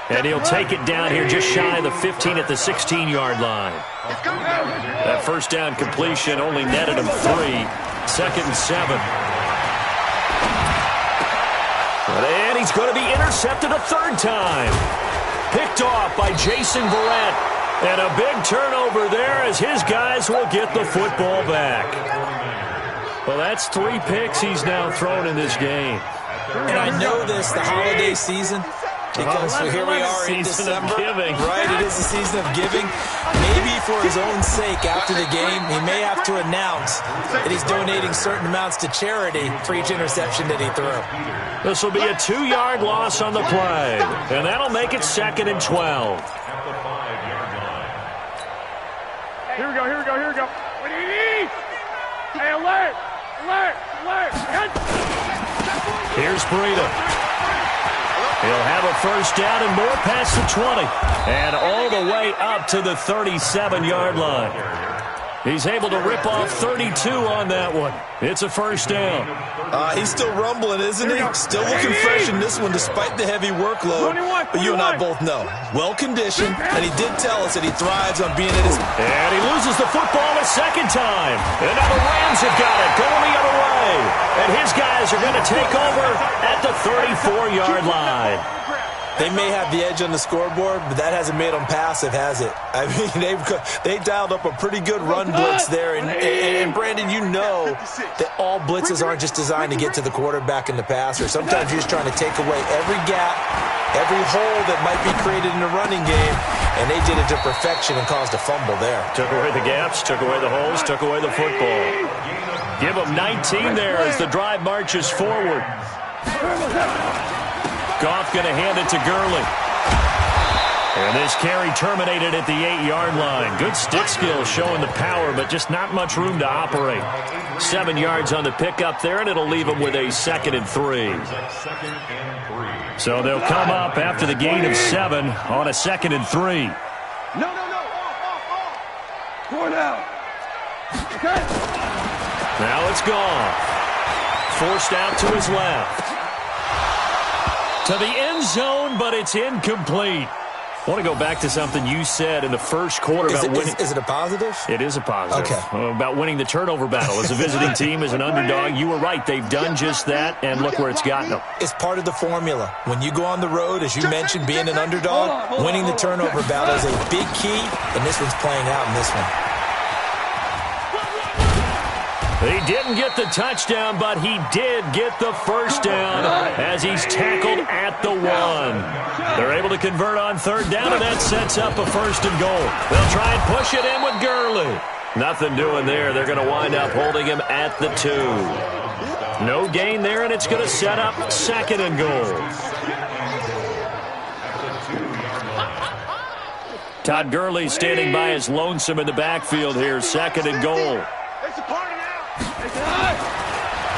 And he'll take it down here just shy of the 15 at the 16-yard line. That first down completion only netted him 3. 2nd and 7. And he's going to be intercepted a 3rd time. Picked off by Jason Verrett. And a big turnover there as his guys will get the football back. Well, that's 3 picks he's now thrown in this game. And I know this, the holiday season, because here we are in December, right? It is the season of giving. Maybe for his own sake, after the game, he may have to announce that he's donating certain amounts to charity for each interception that he threw. This will be a 2-yard loss on the play, and that'll make it 2nd and 12. At the 5-yard line. Here we go. What do you need? Hey, alert. Here's Breida. He'll have a first down and more past the 20. And all the way up to the 37-yard line. He's able to rip off 32 on that one. It's a first down. He's still rumbling, isn't he? Still looking fresh in this one despite the heavy workload. But you and I both know. Well-conditioned, and he did tell us that he thrives on being at his... And he loses the football a 2nd time. And now the Rams have got it, going the other way. And his guys are going to take over at the 34-yard line. They may have the edge on the scoreboard, but that hasn't made them passive, has it? I mean, they dialed up a pretty good run blitz there. And Brandon, you know that all blitzes aren't just designed to get to the quarterback and the passer. Sometimes you're just trying to take away every gap, every hole that might be created in the running game, and they did it to perfection and caused a fumble there. Took away the gaps, took away the holes, took away the football. Give them 19 there as the drive marches forward. Goff going to hand it to Gurley. And this carry terminated at the 8-yard line. Good stick skill showing the power, but just not much room to operate. 7 yards on the pickup there, and it'll leave them with a 2nd and 3. So they'll come up after the gain of 7 on a 2nd and 3. No. Off. Going out. Okay. Now it's gone. Forced out to his left. To the end zone, but it's incomplete. I want to go back to something you said in the first quarter about winning. Is it a positive? It is a positive. Okay. About winning the turnover battle as a visiting team, as an underdog. You were right. They've done just that, and look where it's gotten them. It's part of the formula. When you go on the road, as you mentioned, being an underdog, winning the turnover battle is a big key, and this one's playing out in this one. He didn't get the touchdown, but he did get the first down as he's tackled at the 1. They're able to convert on 3rd down, and that sets up a 1st and goal. They'll try and push it in with Gurley. Nothing doing there. They're going to wind up holding him at the 2. No gain there, and it's going to set up 2nd and goal. Todd Gurley standing by his lonesome in the backfield here. 2nd and goal.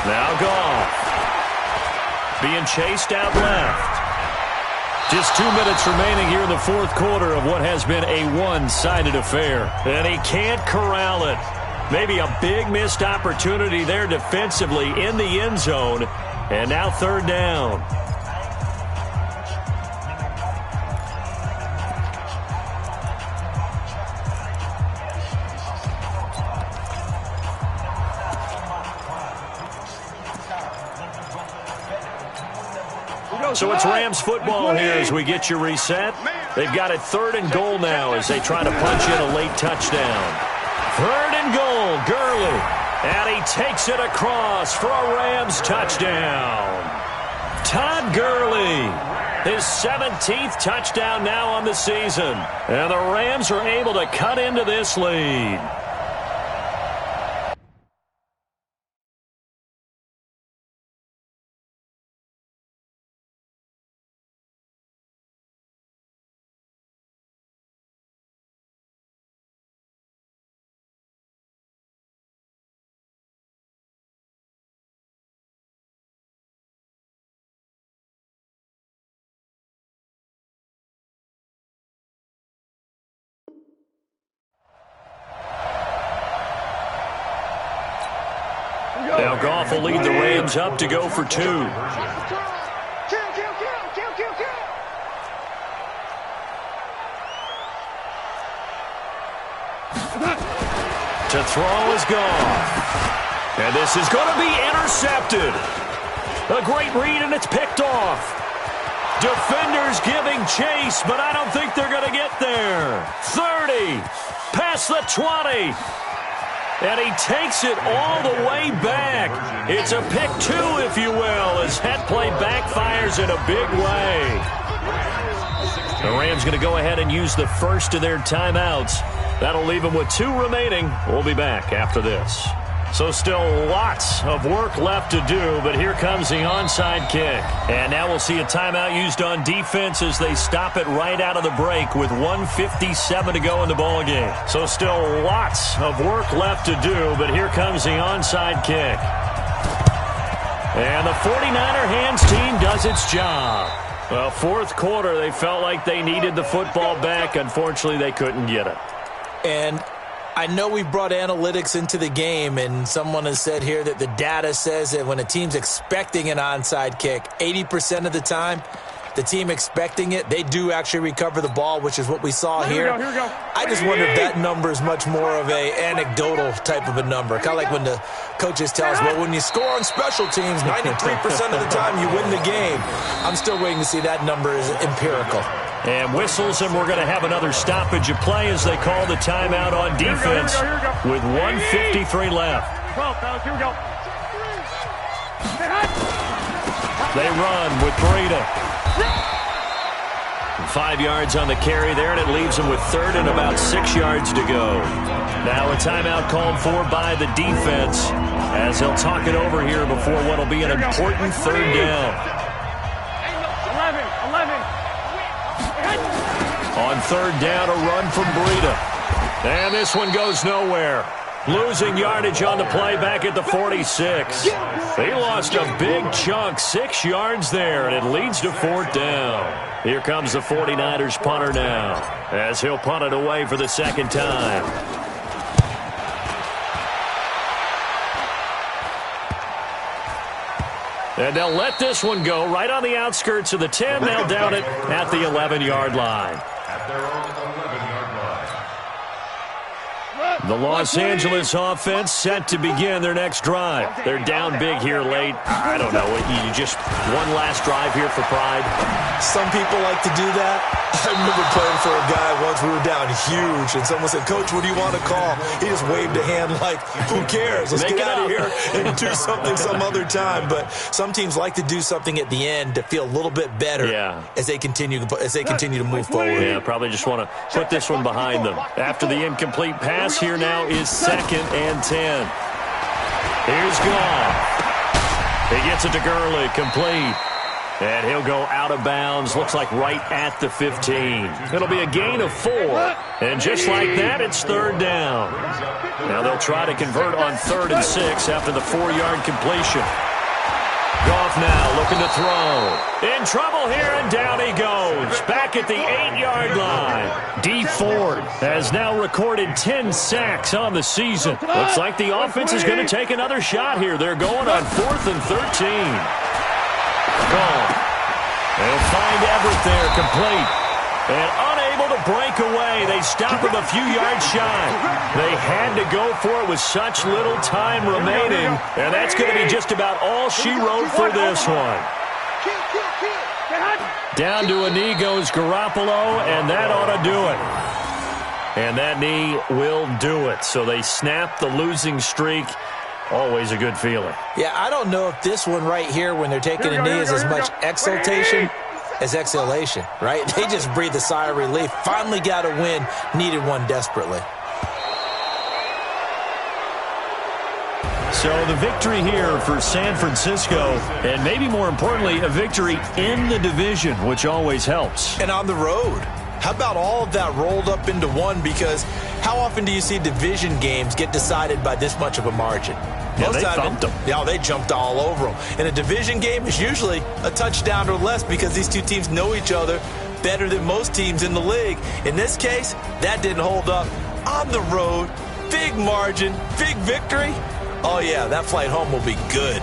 Now Goff. Being chased out left. Just 2 minutes remaining here in the 4th quarter of what has been a one-sided affair. And he can't corral it. Maybe a big missed opportunity there defensively in the end zone. And now 3rd down. So it's Rams football here as we get you reset. They've got it 3rd and goal now as they try to punch in a late touchdown. 3rd and goal, Gurley. And he takes it across for a Rams touchdown. Todd Gurley, his 17th touchdown now on the season. And the Rams are able to cut into this lead. Now Goff will lead the Rams up to go for 2. To throw is Goff. And this is going to be intercepted. A great read, and it's picked off. Defenders giving chase, but I don't think they're going to get there. 30, past the 20. And he takes it all the way back. It's a pick 2, if you will, as that play backfires in a big way. The Rams going to go ahead and use the first of their timeouts. That'll leave them with 2 remaining. We'll be back after this. So still lots of work left to do, but here comes the onside kick. And now we'll see a timeout used on defense as they stop it right out of the break with 1:57 to go in the ballgame. So still lots of work left to do, but here comes the onside kick. And the 49er hands team does its job. Well, 4th quarter, they felt like they needed the football back. Unfortunately, they couldn't get it. And I know we brought analytics into the game, and someone has said here that the data says that when a team's expecting an onside kick, 80% of the time, the team expecting it, they do actually recover the ball, which is what we saw here. Here we go. I just wonder if that number is much more of a anecdotal type of a number. Kind of like when the coaches tell us, well, when you score on special teams, 93% of the time you win the game. I'm still waiting to see that number is empirical. And whistles, and we're going to have another stoppage of play as they call the timeout on defense with 1:53 left. 12, fellas, here we go. They run with Breida. 5 yards on the carry there, and it leaves them with 3rd and about 6 yards to go. Now a timeout called for by the defense as they'll talk it over here before what will be an important 3rd down. 11. On 3rd down, a run from Breida. And this one goes nowhere. Losing yardage on the play back at the 46. They lost a big chunk, 6 yards there, and it leads to 4th down. Here comes the 49ers punter now as he'll punt it away for the 2nd time. And they'll let this one go right on the outskirts of the 10. They'll down it at the 11-yard line. At their own 11-yard line. The Los Angeles offense set to begin their next drive. They're down big here late. I don't know. You just one last drive here for pride. Some people like to do that. I remember playing for a guy once. We were down huge, and someone said, "Coach, what do you want to call?" He just waved a hand like, "Who cares? Let's get out of here and do something some other time." But some teams like to do something at the end to feel a little bit better as they continue to move forward. Yeah, probably just want to put this one behind them. After the incomplete pass, here now is 2nd and 10. Here's Goff. He gets it to Gurley, complete. And he'll go out of bounds, looks like right at the 15. It'll be a gain of 4. And just like that, it's 3rd down. Now they'll try to convert on 3rd and 6 after the 4-yard completion. Goff now looking to throw. In trouble here, and down he goes. Back at the 8-yard line. D. Ford has now recorded 10 sacks on the season. Looks like the offense is going to take another shot here. They're going on 4th and 13. Gone. They'll find Everett there, complete. And unable to break away. They stop him a few yards shy. They had to go for it with such little time remaining. And that's going to be just about all she wrote for this one. Down to a knee goes Garoppolo, and that ought to do it. And that knee will do it. So they snap the losing streak. Always a good feeling. Yeah, I don't know if this one right here, when they're taking a knee, is as much exultation as exhalation, right? They just breathe a sigh of relief. Finally got a win, needed one desperately. So the victory here for San Francisco, and maybe more importantly, a victory in the division, which always helps. And on the road. How about all of that rolled up into one? Because how often do you see division games get decided by this much of a margin? Yeah, they thumped them. Yeah, they jumped all over them. And a division game is usually a touchdown or less because these two teams know each other better than most teams in the league. In this case, that didn't hold up. On the road, big margin, big victory. Oh, yeah, that flight home will be good.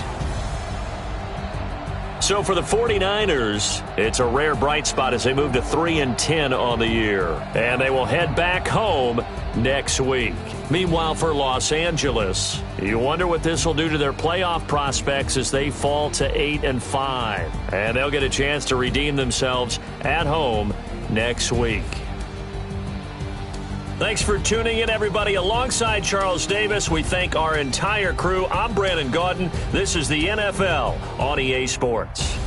So for the 49ers, it's a rare bright spot as they move to 3-10 on the year. And they will head back home next week. Meanwhile, for Los Angeles, you wonder what this will do to their playoff prospects as they fall to 8-5. And they'll get a chance to redeem themselves at home next week. Thanks for tuning in, everybody. Alongside Charles Davis, we thank our entire crew. I'm Brandon Gaudin. This is the NFL on EA Sports.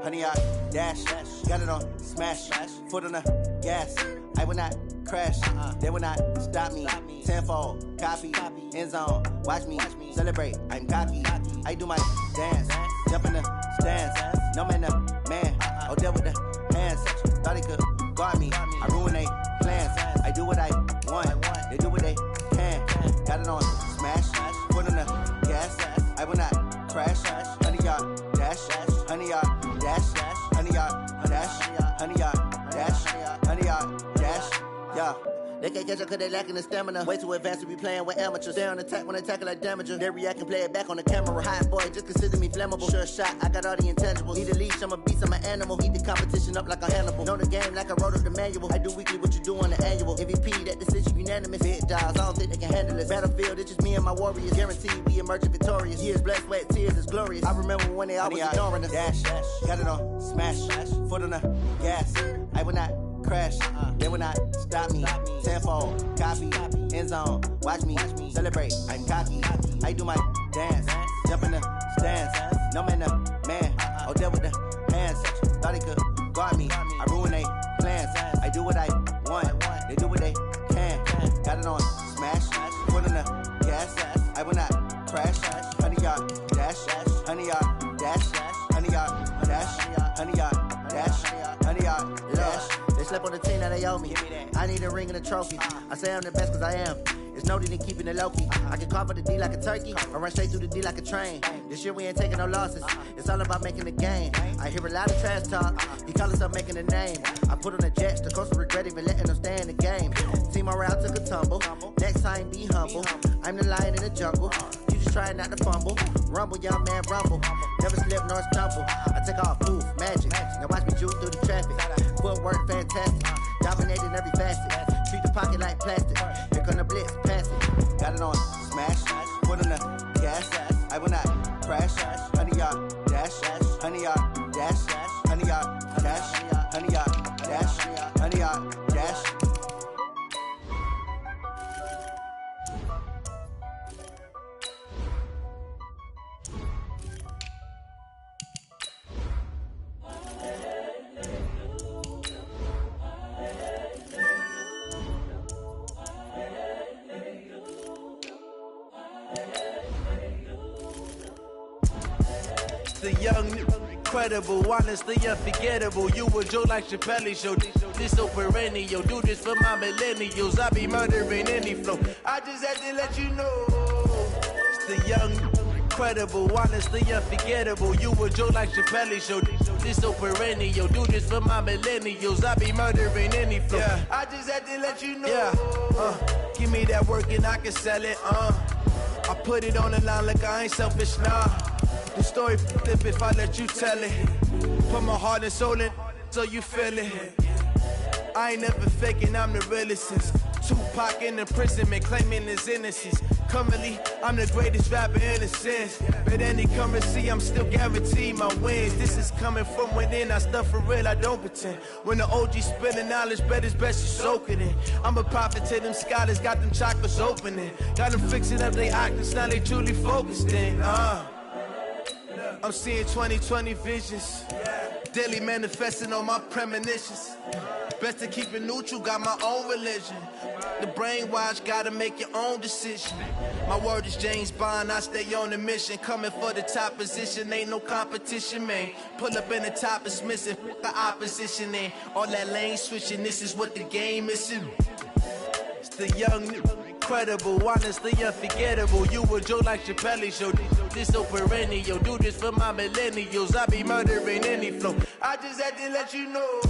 Honey, I dash, got it on smash, foot on the gas. I will not crash, they will not stop me. Tenfold, copy, end zone, watch me celebrate. I'm cocky, I do my dance, jump in the stands. No man, man, oh, there with the hands. Thought he could guard me, I ruin they plans. I do what I want, they do what they can. Got it on smash, foot on the gas. I will not crash, honey, y'all dash, honey, y'all dash, honey, y'all dash, honey, y'all dash, honey, y'all dash, yeah. They can't catch up cause they lacking the stamina. Way too advanced to be playing with amateurs. Stay on attack when they tackle like damager. They react and play it back on the camera. Hot boy, just consider me flammable. Sure shot, I got all the intangibles. Need a leash, I'm a beast, I'm an animal. Eat the competition up like a Hannibal. Know the game like I wrote up the manual. I do weekly what you do on the annual. MVP, that decision unanimous. Big dials, I don't think they can handle this. Battlefield, it's just me and my warriors. Guaranteed we emerging victorious. Years, blood, sweat, tears, is glorious. I remember when they always ignoring us. Dash, got it on smash, foot on the gas. I will not crash, they will not stop me. Tenfold, copy, end zone, watch me celebrate. I'm cocky, I do my dance, jump in the stands. No man, man, oh, there with the hands. Thought he could guard me, I ruin they do what I want, they do what they can. Got it on smash, put in the gas. I will not crash. 100-yard dash, 100-yard dash, 100-yard dash, 100-yard dash, 100-yard dash. They slept on the team that they owe me. I need a ring and a trophy. I say I'm the best cause I am. It's noted in keeping it low-key. I can carve up the D like a turkey, or run straight through the D like a train. This year we ain't taking no losses. It's all about making the game. I hear a lot of trash talk. He call himself making a name. I put on the Jets, the coast regret even letting them stay in the game. Team morale took a tumble. Next time be humble. I'm the lion in the jungle. You just try not to fumble. Rumble, young man, rumble. Never slip nor stumble. I take off, move, magic. Now watch me juke through the traffic. Footwork fantastic. Dominating every facet. Treat the pocket like plastic. Here come the blitz, pass it. Got it on smash. Put in the gas. I will not crash. 100-yard dash. 100-yard dash. 100-yard dash. 100-yard dash. 100-yard dash. The young, incredible, honestly unforgettable. You a joke like Chappelle show. This so perennial. Do this for my millennials. I be murdering any flow. I just had to let you know. It's the young, incredible, honestly unforgettable. You a joke like Chappelle show. This so perennial. Do this for my millennials. I be murdering any flow. Yeah. I just had to let you know. Yeah. Give me that work and I can sell it. I put it on the line like I ain't selfish, nah. The story flip if I let you tell it. Put my heart and soul in so you feel it. I ain't never faking, I'm the realest since Tupac in imprisonment, claiming his innocence. Currently, I'm the greatest rapper in a sense. But any currency, I'm still guaranteed my wins. This is coming from within, I stuff for real, I don't pretend. When the OG spilling knowledge, bet it's best you soak it in. I'm a prophet to them scholars, got them chakras opening. Got them fixing up they octaves, now they truly focused in. I'm seeing 2020 visions, daily manifesting on my premonitions. Best to keep it neutral, got my own religion. The brainwash, gotta make your own decision. My word is James Bond, I stay on the mission. Coming for the top position, ain't no competition, man. Pull up in the top is missing, the opposition in. All that lane switching, this is what the game is. It's the young, incredible, honestly unforgettable. You a joke like Chappelle show. This so perennial. Do this for my millennials. I be murdering any flow. I just had to let you know.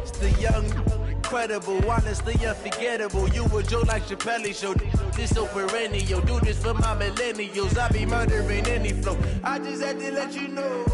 It's the young, incredible, honestly unforgettable. You a joke like Chappelle show. This so perennial. Do this for my millennials. I be murdering any flow. I just had to let you know.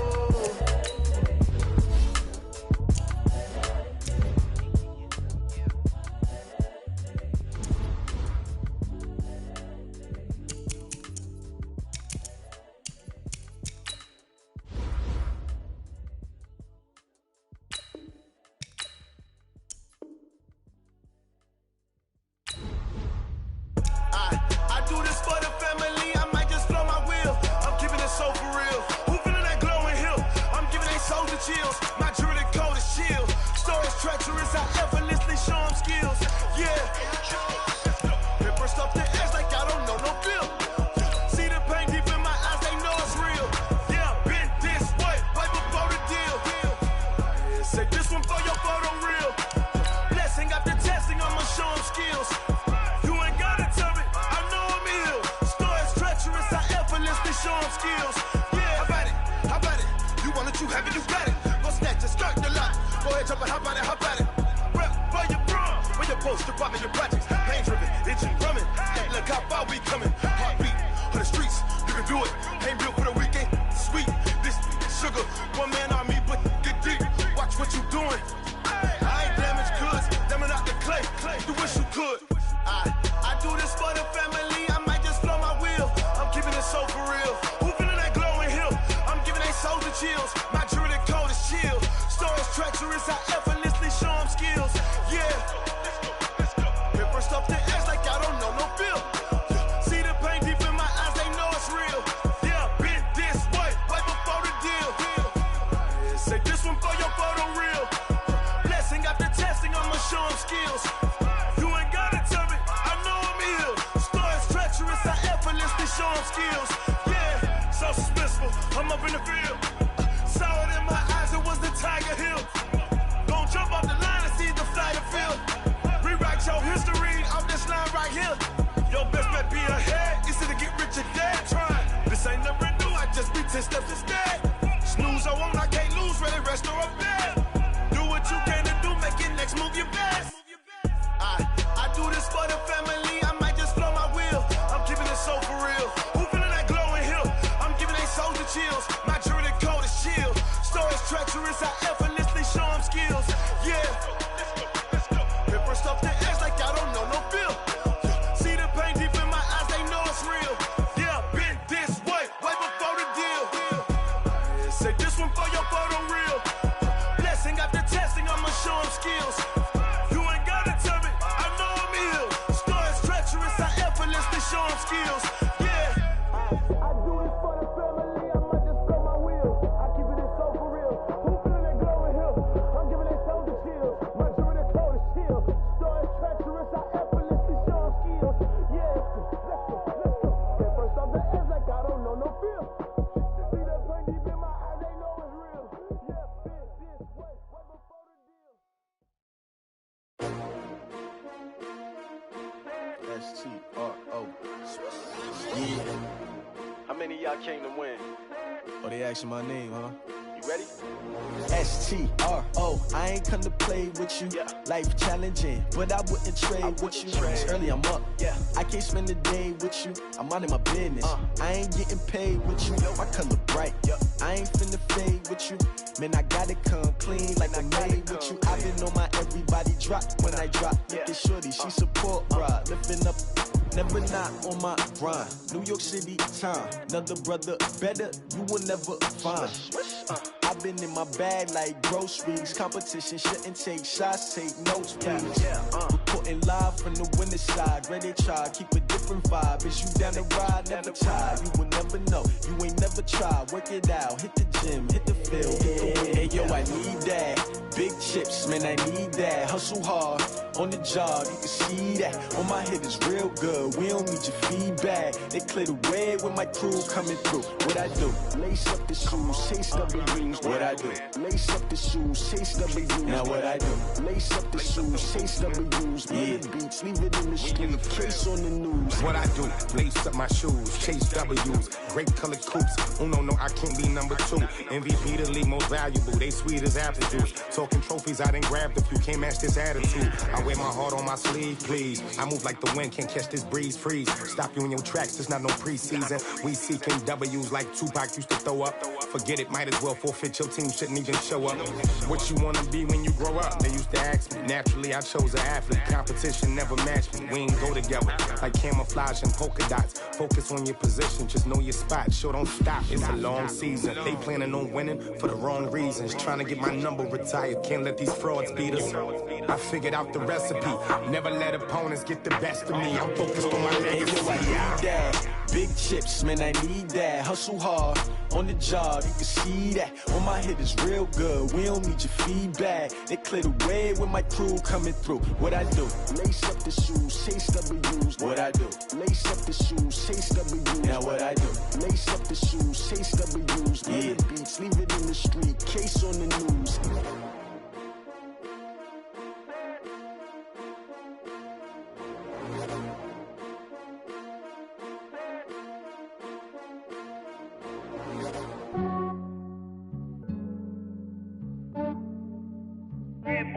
I'm up in the field. Saw it in my eyes, it was the Tiger Hill. Gon' jump off the line and see the fly the field. Rewrite your history off this line right here. Your best bet be ahead, instead of get rich or dead. Try. This ain't never new, I just be 10 steps instead. Snooze or won't, I can't lose, ready, rest or a bed. Do what you can to do, make your next move your best. I do this for the family, I might just blow my wheel. I'm keeping it so for real. Who feeling that glowing hill? I'm giving they souls the chills. My jewelry coat is chill. Stories treacherous, I effortlessly show them skills. Yeah. Hit first off the edge like I don't know no feel. See the pain deep in my eyes, they know it's real. Yeah, been this way before the deal. Say this one for your photo reel. Blessing after testing, I'ma show them skills. You ain't gotta tell me, I know I'm ill. Stories treacherous, I effortlessly show them skills. Yeah. I do this for the family, I might just blow my wheel. I keep it so for real. Who feeling that glowing hill? I'm giving they souls the chills. My jewelry coat is chill. Stories treacherous, I effortlessly show them skills. Yeah. Let's go. Get first off the edge like I don't know no feel. See that pain deep in my eyes, they know it's real. Yeah, been this way before the deal. S-T-R-O. Yeah. How many of y'all came to win? Oh, they asking my name, huh? You ready? S-T-R-O. I ain't come to play with you. Yeah. Life challenging, but I wouldn't trade with you. It's early, I'm up. Yeah. I can't spend the day with you. I'm out of my business. I ain't getting paid with you. My color bright. I ain't finna fade with you. Man, I gotta come clean like I'm made with you. I've been on my everybody drop when I drop. Look at shorty, she support ride. Lifting up, never not on my grind. New York City time. Another brother better, you will never find. I've been in my bag like groceries. Competition shouldn't take shots, take notes, please. Reporting live from the winter side. Ready to try, keep a different vibe. Is you down the ride, never tired. You will never know, you ain't never tried. Work it out, hit the gym, hit the field, hit the wind. Hey yo, I need that. Big chips, man, I need that. Hustle hard, on the job, you can see that. On my head is real good, we don't need your feedback. They clear the way with my crew coming through. What I do? Lace up the shoes, chase W's. What I do? Lace up the shoes, chase W's. Now what I do? Lace up the shoes, chase W's. Yeah, beats, leave it in the street, case on the news. What I do? Lace up my shoes, chase W's. Great colored coops. Oh no, I can't be number 2. MVP the league most valuable. They sweet as apple juice. Talking trophies, I done grabbed a few. Can't match this attitude. I wear my heart on my sleeve, please. I move like the wind, can't catch this breeze. Freeze. Stop you in your tracks. It's not no preseason. We seeking W's like Tupac used to throw up. Forget it, might as well forfeit. Your team shouldn't even show up. What you wanna be when you grow up? They used to ask me. Naturally, I chose an athlete. Competition never matched me. We ain't go together like camouflage and polka dots. Focus on your position, just know your spot. Sure, don't stop. It's a long season. They planning on winning for the wrong reasons. Trying to get my number retired. Can't let these frauds beat us. I figured out the recipe. Never let opponents get the best of me. I'm focused on my legacy. Big chips, man, I need that. Hustle hard, on the job, you can see that. On my head is real good, we don't need your feedback. They clear the way with my crew coming through. What I do? Lace up the shoes, chase W's. What I do? Lace up the shoes, chase W's. Now what I do? Lace up the shoes, chase W's. Yeah, beats, leave it in the street, case on the news.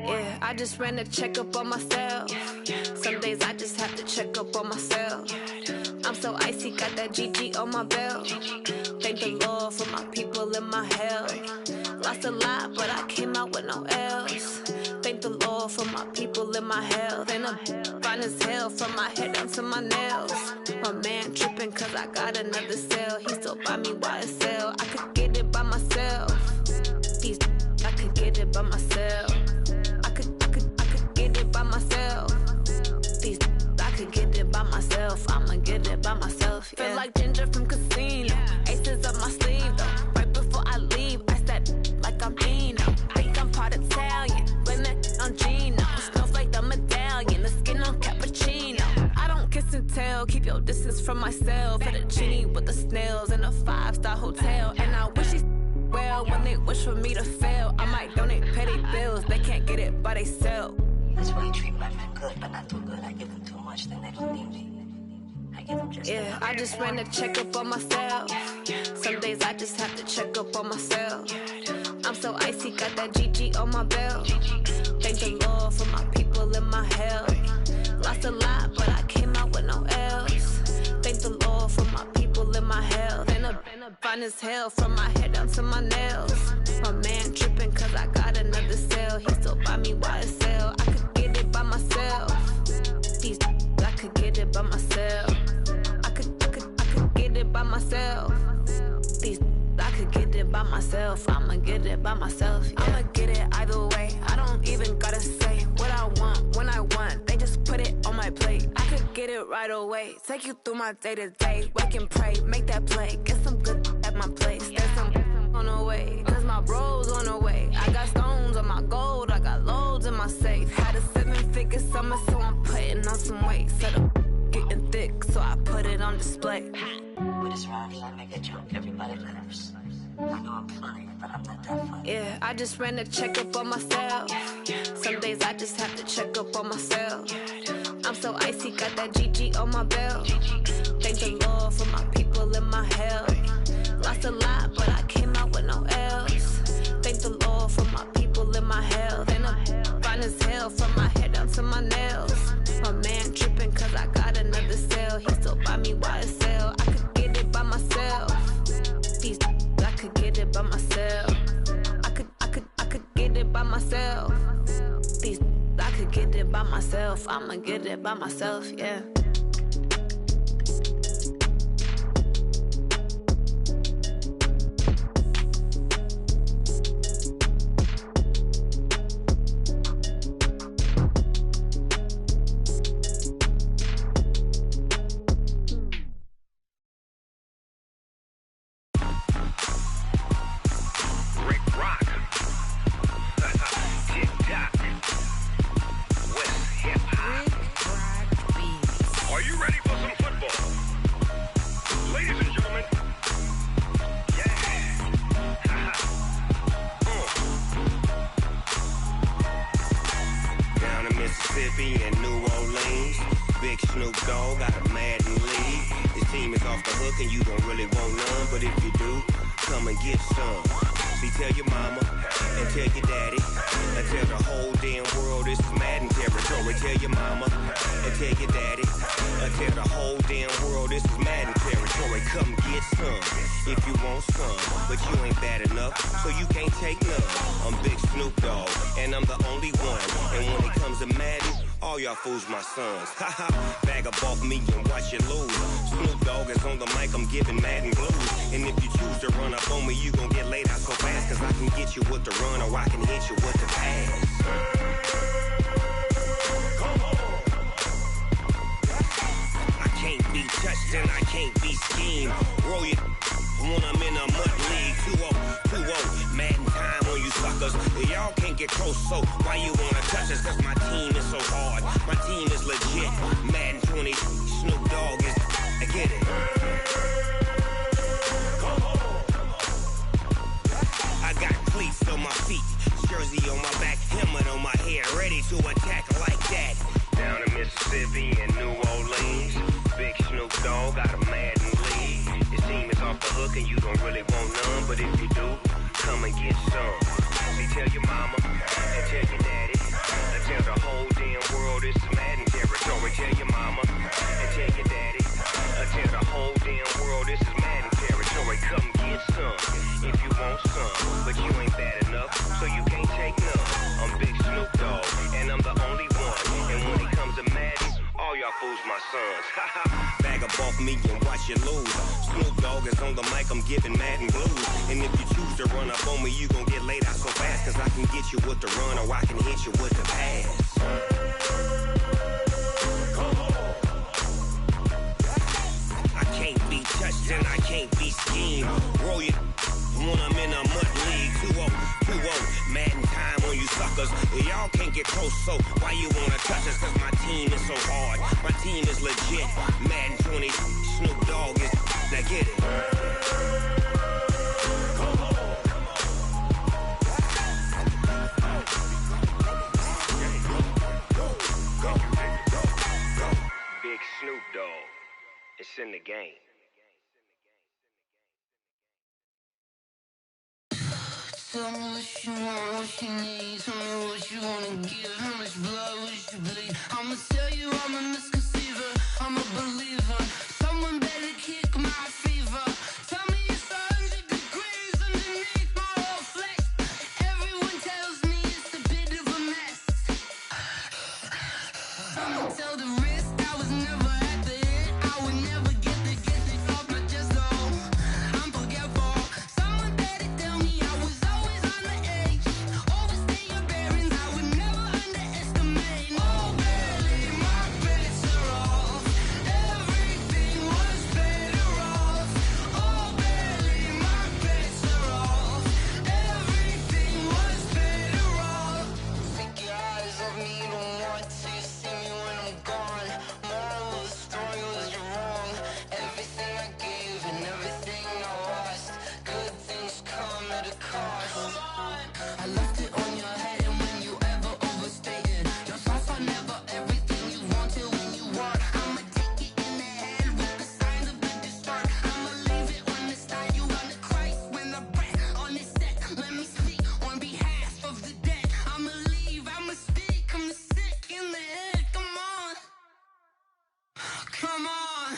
Yeah, I just ran a checkup on myself. Some days I just have to check up on myself. I'm so icy, got that GG on my belt. Thank the Lord for my people and my health. Lost a lot, but I came out with no L's. Thank the Lord for my people and my health. And I'm fine as hell from my head down to my nails. My man tripping cause I got another cell. He still buy me YSL. I could get it by myself. I could get it by myself. I could get it by myself. I could get it by myself. I'ma get it by myself. Yeah. Feel like Ginger from Casino. Aces up my sleeve though. Right before I leave, I step like I'm Dino. Think I'm part Italian. Blame that on Gino. Smells like the medallion. The skin on cappuccino. I don't kiss and tell. Keep your yo, this is from myself. At a genie with the snails in a 5-star hotel. And I wish these well when they wish for me to fail. I might donate, pay their bills, they can't get it by they sell. That's why you treat my men good, but not too good. I give them too much, then they don't need me. I give them just yeah, I just ran a checkup on myself. Some days I just have to check up on myself. I'm so icy, got that GG on my belt. Thank the Lord for my people in my health. Lost a lot, but I came out with no L's. Thank the Lord for my people in my health. And a fine as hell from my head down to my nails. My man tripping cause I got another cell. He still buy me YSL. I could get it by myself. These I could get it by myself. I could get it by myself. These I could get it by myself. I'ma get it by myself. Yeah. I'ma get it either way. I don't even gotta say what I want when I want. They just put it on my plate. I could get it right away. Take you through my day to day. Wake and pray, make that play. Get some good at my place. There's some on the way. Cause my bro's on the way. I got stones on my gold. I got loads in my safe. Had a 7-figure summer, so I'm putting on some weight. Set up getting thick, so I put it on display. With this round here, I make a joke. Everybody laughs. I know I'm funny, but I'm not that funny. Yeah, I just ran a checkup on myself. Some days I just have to check up on myself. I'm so icy, got that GG on my belt. Thank the Lord for my people in my health. Lost a lot, but I came out with no L's. Thank the Lord for my people in my health. And I'm fine as hell from my head down to my nails. My man tripping cause I got another cell. He still buy me YSL. I could get it by myself. These I could get it by myself. I could get it by myself. These I could get it by myself. I'ma get it by myself, yeah. Fools my sons. Haha, bag up off me and watch you lose. Snoop Dogg is on the mic, I'm giving Madden blues. And if you choose to run up on me, you gon' get laid out so fast. Cause I can get you with the run or I can hit you with the pass. I can't be touched and I can't be schemed. Roll you when I'm in a mud league. 2-0, Madden time on you suckers. Y'all can't get close, so why you wanna touch us? Cause my team is so hard. My team is legit. Madden 20, Snoop Dogg is. I get it. I got cleats on my feet, jersey on my back, helmet on my head, ready to attack like that. Down in Mississippi and New Orleans, big Snoop Dogg got a Madden lead. Your team is off the hook and you don't really want none, but if you do, come and get some. See, tell your mama and tell your daddy, and tell the whole damn world it's Madden territory. Tell your mama and tell your daddy, and tell the whole damn world this is Madden territory. Come get some if you want some, but you ain't bad enough, so you can't take none. I'm Big Snoop Dogg, and I'm the only one. And when it comes to Madden, all y'all fools my sons. Bag up off me and watch you lose. Snoop Dogg is on the mic, I'm giving Madden blues. And if you choose to run up on me, you gon' get laid out so fast. Cause I can get you with the run or I can hit you with the pass. I can't be touched and I can't be schemed. Roll you when I'm in a mud league. 2-0, Madden time on you suckers. Y'all can't can't get close, so why you wanna touch us? Cause my team is so hard. My team is legit. Madden 20, Snoop Dogg is, now get it. Big Snoop Dogg. It's in the game. Tell me what you want, what you need. Tell me what you wanna give. How much blood would you bleed? I'ma tell you I'm a misconceiver. I'm a believer. Someone better kick my fever. Tell me it's 100 degrees underneath my whole flesh. Everyone tells me it's a bit of a mess. I'ma tell the risk I was never at the end. I would never get it off my chest though. I'm forgetful. Someone better tell me I was always on the edge. Overstay your bearings, I would never underestimate. Oh, barely, my bets are off. Everything was better off. Oh, barely, my bets are off. Everything was better off. Take your eyes off me, don't want to see me when I'm gone. Moral of the story was you're wrong. Everything I gave and everything I lost. Good things come at a cost. I left it on your head, and when you ever overstay it, your thoughts are never everything you wanted when you want. I'ma take it in the head with the signs of the distort. I'ma leave it on the side. You on the Christ when the breath on the set. Let me speak on behalf of the dead. I'ma leave, I'ma speak. I'm sick in the head. Come on, come on.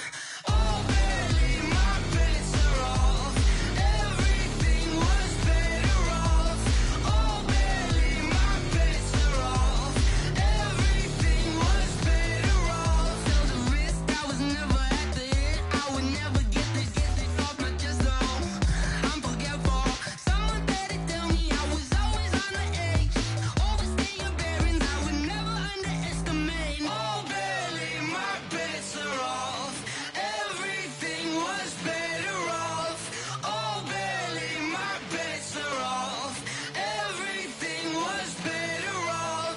Oh, barely, my bets are off. Everything was better off. Oh, barely, my bets are off. Everything was better off. Tell the risk I was never at the end. I would never get it off my chest though. I'm forgetful. Someone better tell me I was always on the edge. Overstay your bearings, I would never underestimate. Oh, barely, my bets are off. Everything was better off. Oh, barely, my bets are off. Everything was better off.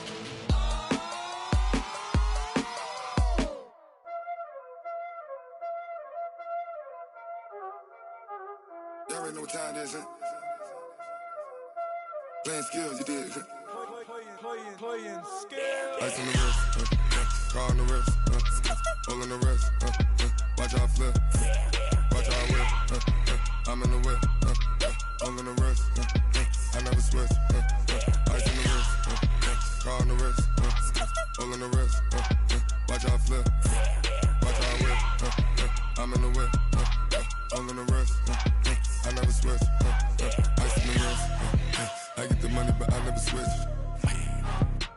Y'all already know what time it is, huh? Playing skills, you did. Playing skills. Ice on the wrist, car on the wrist, hole in the wrist, watch how I flip, watch how I whip, I'm in the whip, hole in the wrist, I never switch, ice on the wrist, car on the wrist, hole in the wrist, watch how I flip, watch how I whip, I'm in the whip, hole in the wrist, I never switch, ice on the wrist, I get the money but I never switch.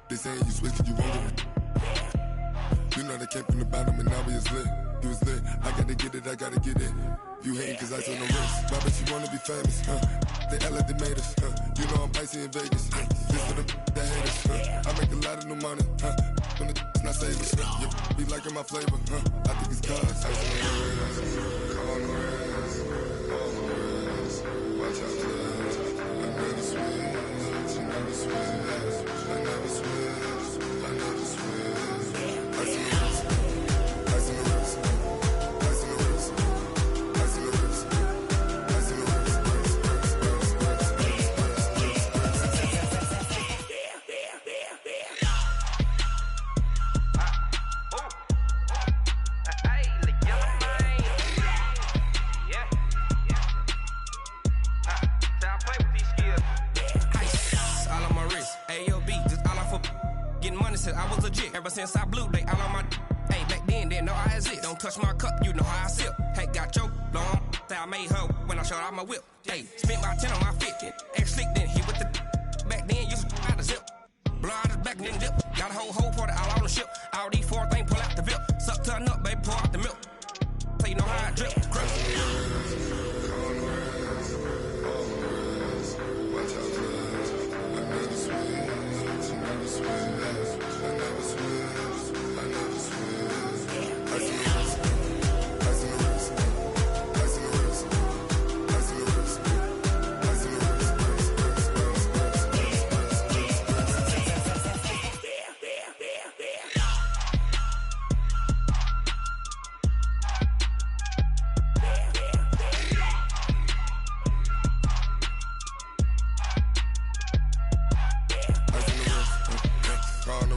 They saying you switch 'cause you won't get it. You know they came from the bottom and now we is lit. You was lit, I gotta get it, I gotta get it. You hating 'cause I on the wrist. Why bet you wanna be famous, They act like they made us, You know I'm icy in Vegas, This for the that hate us, I make a lot of new money, When the not savers, You be liking my flavor, I think it's cause ice on the wrist, on the wrist, on the wrist. Watch out, I never switch, I never switch. I never switch, I never switch. Ice on the wrist, ice on the wrist, ice on the wrist, ice on the wrist, ice on the wrist, I was legit. Ever since I blew, they all on my hey, back then, didn't know I exist. Don't touch my cup, you know how I sip. Hey, got your long, I made her when I showed out my whip. Hey, spent about 10 on my 50. Ex-slick, then hit with the back then, used to out the zip. Blow out his back, then dip. Got a whole party all on the ship. All these four things, pull out the VIP. Suck to a nut, baby, pour out the milk. So you know how I drip.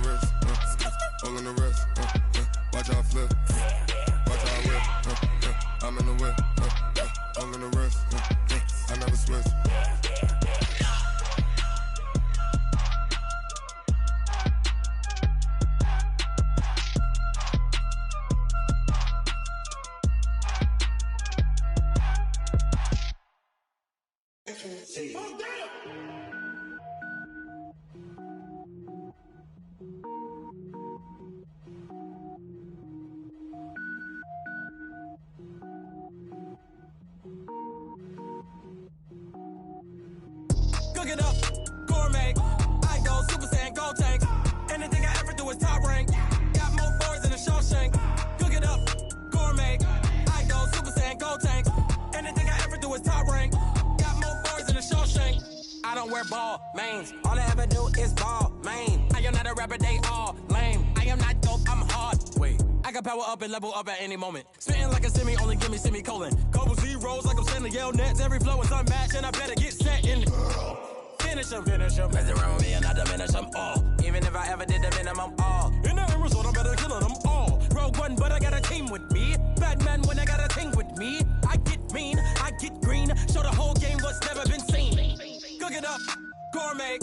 wrist, all in the wrist. Watch how I flip, watch how I whip. I'm in the whip, all in the wrist. I never switch. Cook it up, gourmet. I go Super Saiyan, gold tank. Anything I ever do is top rank. Got more boys than a Shawshank. Cook it up, gourmet. I go Super Saiyan, gold tank. Anything I ever do is top rank. Got more boys than a Shawshank. I don't wear ball mains. All I ever do is ball main. I am not a rapper, they all lame. I am not dope, I'm hard. Wait, I can power up and level up at any moment. Spitting like a semi, only give me semicolon. Couple zeros like I'm sending yell nets. Every flow is unmatched and I better get set in. Finish them. Mess around with me and I diminish them all. Even if I ever did the minimum all. In the end result, I better kill them all. Rogue One, but I got a team with me. Batman when I got a thing with me. I get mean, I get green. Show the whole game what's never been seen. Cook it up, gourmet.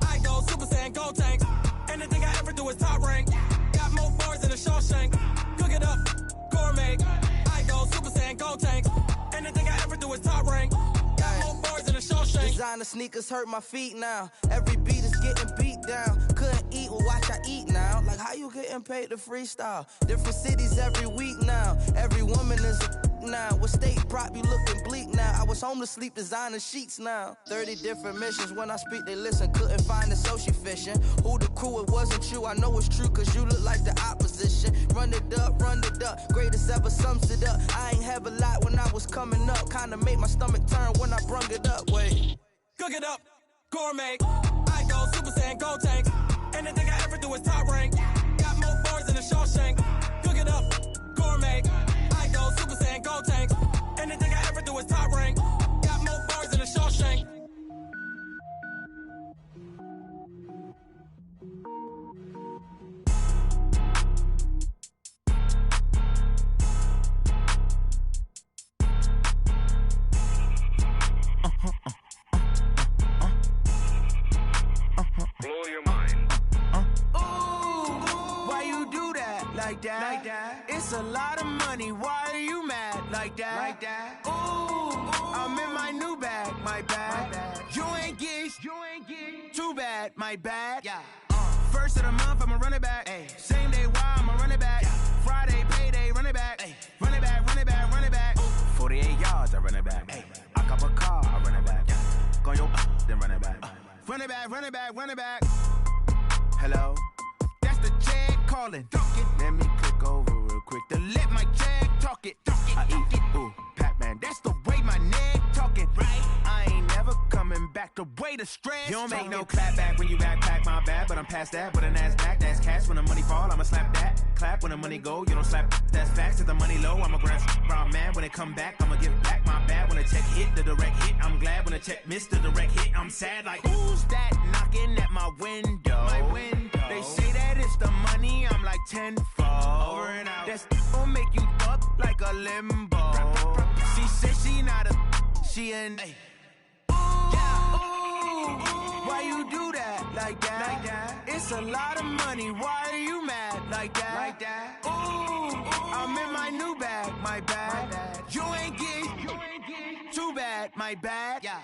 I go Super Saiyan, gold tank. Anything I ever do is top rank. Got more bars than a Shawshank. Cook it up, gourmet. I go Super Saiyan, gold tank. Anything I ever do is top rank. Got more bars than a Shawshank. Designer sneakers hurt my feet now. Every beat is getting beat down. Couldn't eat, well watch I eat now. Like how you getting paid to freestyle? Different cities every week now. Every woman is a now. With state prop, you looking bleak now. I was home to sleep, designer sheets now. 30 different missions. When I speak, they listen. Couldn't find it, so she fishing. Who the crew? It wasn't you. I know it's true, cause you look like the opposition. Run it up, greatest ever sums it up. I ain't have a lot when I was coming up. Kinda made my stomach turn when I brung it up. Wait. Cook it up, gourmet. I go Super Saiyan, gold tank. Anything I ever do is top rank. Got more bars than a Shawshank. Cook it up, gourmet. I go Super Saiyan, gold tank. Anything I ever do is top rank. Got more bars than a Shawshank. Blow your mind. Why you do that? Like that? It's a lot of money. Why are you mad? Like that? Ooh, I'm in my new bag. My bad. You ain't get too bad. My bad. Yeah. First of the month, I'ma run it back. Ay. Same day, why I'ma run it back. Yeah. Friday, payday, run it back. Ay. Run it back. 48 yards, I run it back. Ay. I cop a car, I run it back. Yeah. Go your then run it back. Run it back. Hello? That's the check calling. Let me click over real quick to let my check talk it. I eat it, ooh, Pac-Man. That's the way my neck talking. Right? I ain't never coming back. The way the stress. You don't make no clap back when you backpack, my bad. But I'm past that with an ass back. That's cash when the money fall. I'ma slap that. Clap when the money go. You don't slap. That's facts. If the money low, I'ma grab brown man. When it come back, I'ma give back my bad. When the check hit, the direct hit. I'm glad when the check missed the direct hit. I'm sad like, who's that knocking at my window? My window. They say that it's the money. I'm like tenfold. Over and out. That's gon' make you fuck like a limbo. She said she not a. She an. Ay. Why you do that? Like that? It's a lot of money. Why are you mad? Like that? Ooh, I'm in my new bag. My bad. You ain't get too bad. My bad. Yeah.